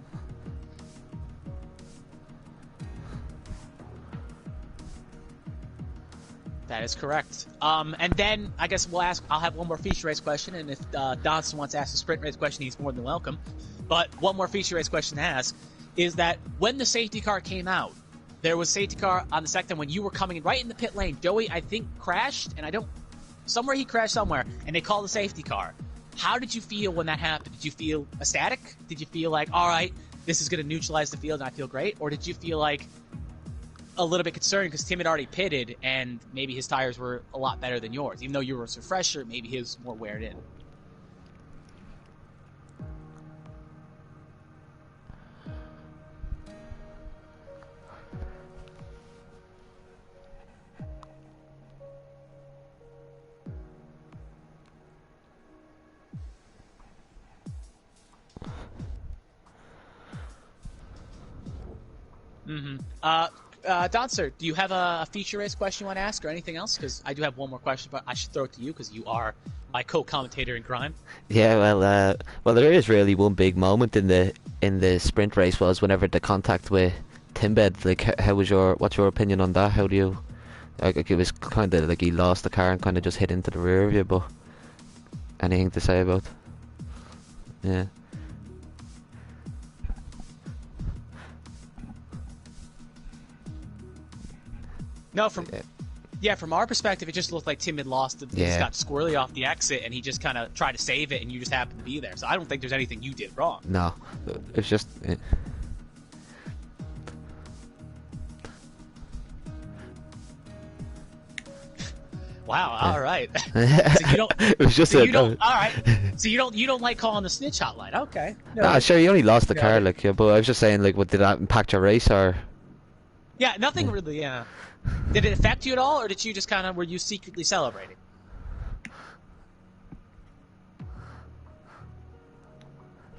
That is correct. And then I guess I'll have one more feature race question, and if Donson wants to ask a sprint race question, he's more than welcome. But one more feature race question to ask is that when the safety car came out, there was safety car on the second when you were coming in right in the pit lane. Joey, I think, crashed, and somewhere he crashed somewhere, and they called the safety car. How did you feel when that happened? Did you feel ecstatic? Did you feel like, all right, this is going to neutralize the field and I feel great? Or did you feel like a little bit concerned because Tim had already pitted and maybe his tires were a lot better than yours? Even though you were a fresher, maybe his more weared in. Mm-hmm. Dancer, do you have a feature race question you want to ask or anything else? Because I do have one more question, but I should throw it to you because you are my co-commentator in crime. Yeah, well, there is really one big moment in the sprint race was whenever the contact with Timbed. Like, what's your opinion on that? How do you, like it was kind of like he lost the car and kind of just hit into the rear of you, but anything to say about? Yeah. No, from our perspective, it just looked like Tim had lost. He just got squirrely off the exit, and he just kind of tried to save it, and you just happened to be there. So I don't think there's anything you did wrong. No, it's just. Wow. Yeah. All right. So you don't. It was just so you don't. All right. So you don't like calling the snitch hotline. Okay. No, sure. You only lost the car, like, yeah, but I was just saying, like, did that impact your race or? Yeah, nothing really. Yeah. Did it affect you at all, or did you just kind of were you secretly celebrating?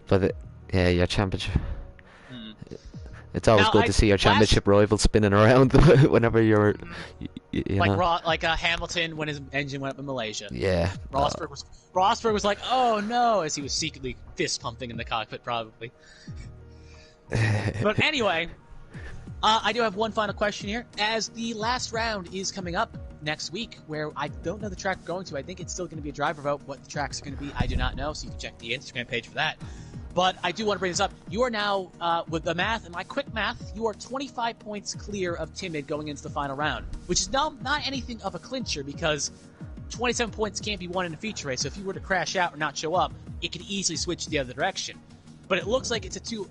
But your championship. It's always good to see your championship rival spinning around whenever you're, you like know. like Hamilton when his engine went up in Malaysia. Yeah. Rosberg was like, oh no, as he was secretly fist pumping in the cockpit, probably. But anyway, I do have one final question here. As the last round is coming up next week, where I don't know the track we're going to. I think it's still going to be a driver vote. What the tracks are going to be, I do not know, so you can check the Instagram page for that. But I do want to bring this up. You are now, with the math, and my quick math, you are 25 points clear of Timid going into the final round, which is not anything of a clincher because 27 points can't be won in a feature race. So if you were to crash out or not show up, it could easily switch the other direction. But it looks like it's it's going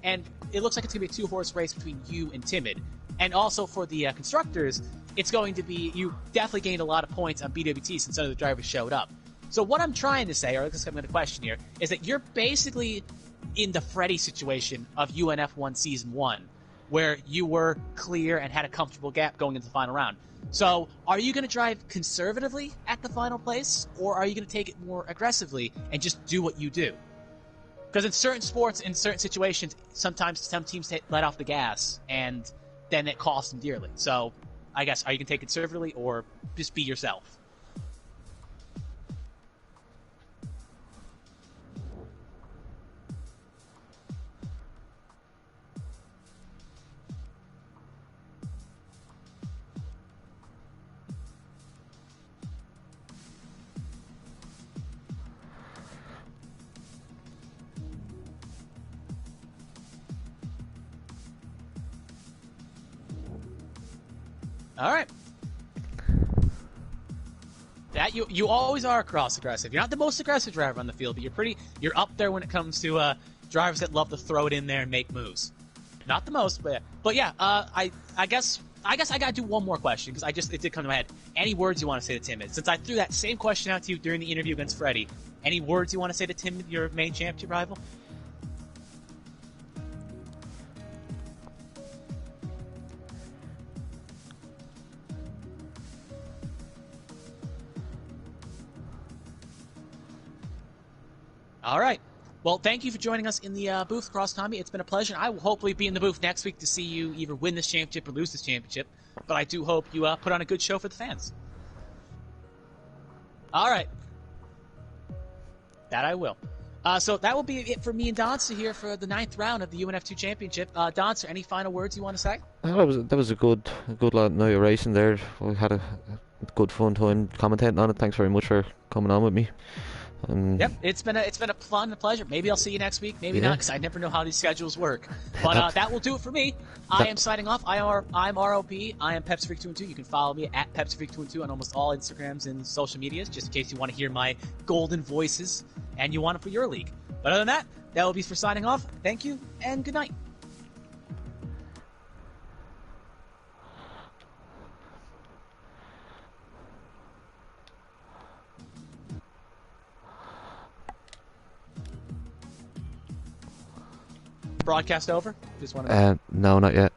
to be a two-horse race between you and Timid. And also for the constructors, it's going to be, you definitely gained a lot of points on BWT since none of the drivers showed up. So what I'm trying to say, or I guess I'm going to question here, is that you're basically in the Freddy situation of UNF1 Season 1, where you were clear and had a comfortable gap going into the final round. So are you going to drive conservatively at the final place, or are you going to take it more aggressively and just do what you do? Because in certain sports, in certain situations, sometimes some teams let off the gas, and then it costs them dearly. So I guess, are you going to take it conservatively or just be yourself? All right. That you always are cross aggressive. You're not the most aggressive driver on the field, but you're up there when it comes to drivers that love to throw it in there and make moves. Not the most, but yeah. I guess I guess I gotta do one more question because it did come to my head. Any words you want to say to Tim? Since I threw that same question out to you during the interview against Freddie, any words you want to say to Tim, your main championship rival? All right. Well, thank you for joining us in the booth across Tommy. It's been a pleasure. I will hopefully be in the booth next week to see you either win this championship or lose this championship. But I do hope you put on a good show for the fans. All right. That I will. So that will be it for me and Donster here for the 9th round of the UNF2 Championship. Donster, any final words you want to say? That was a good night of racing there. We had a good fun time commentating on it. Thanks very much for coming on with me. Yep, it's been a fun pleasure. Maybe I'll see you next week, maybe not, because I never know how these schedules work. But that will do it for me. I am signing off. I'm ROP. I am PepsiFreak212. You can follow me at PepsiFreak212 on almost all Instagrams and social medias, just in case you want to hear my golden voices and you want it for your league. But other than that will be for signing off. Thank you and good night. Broadcast over? Just want to... No, not yet.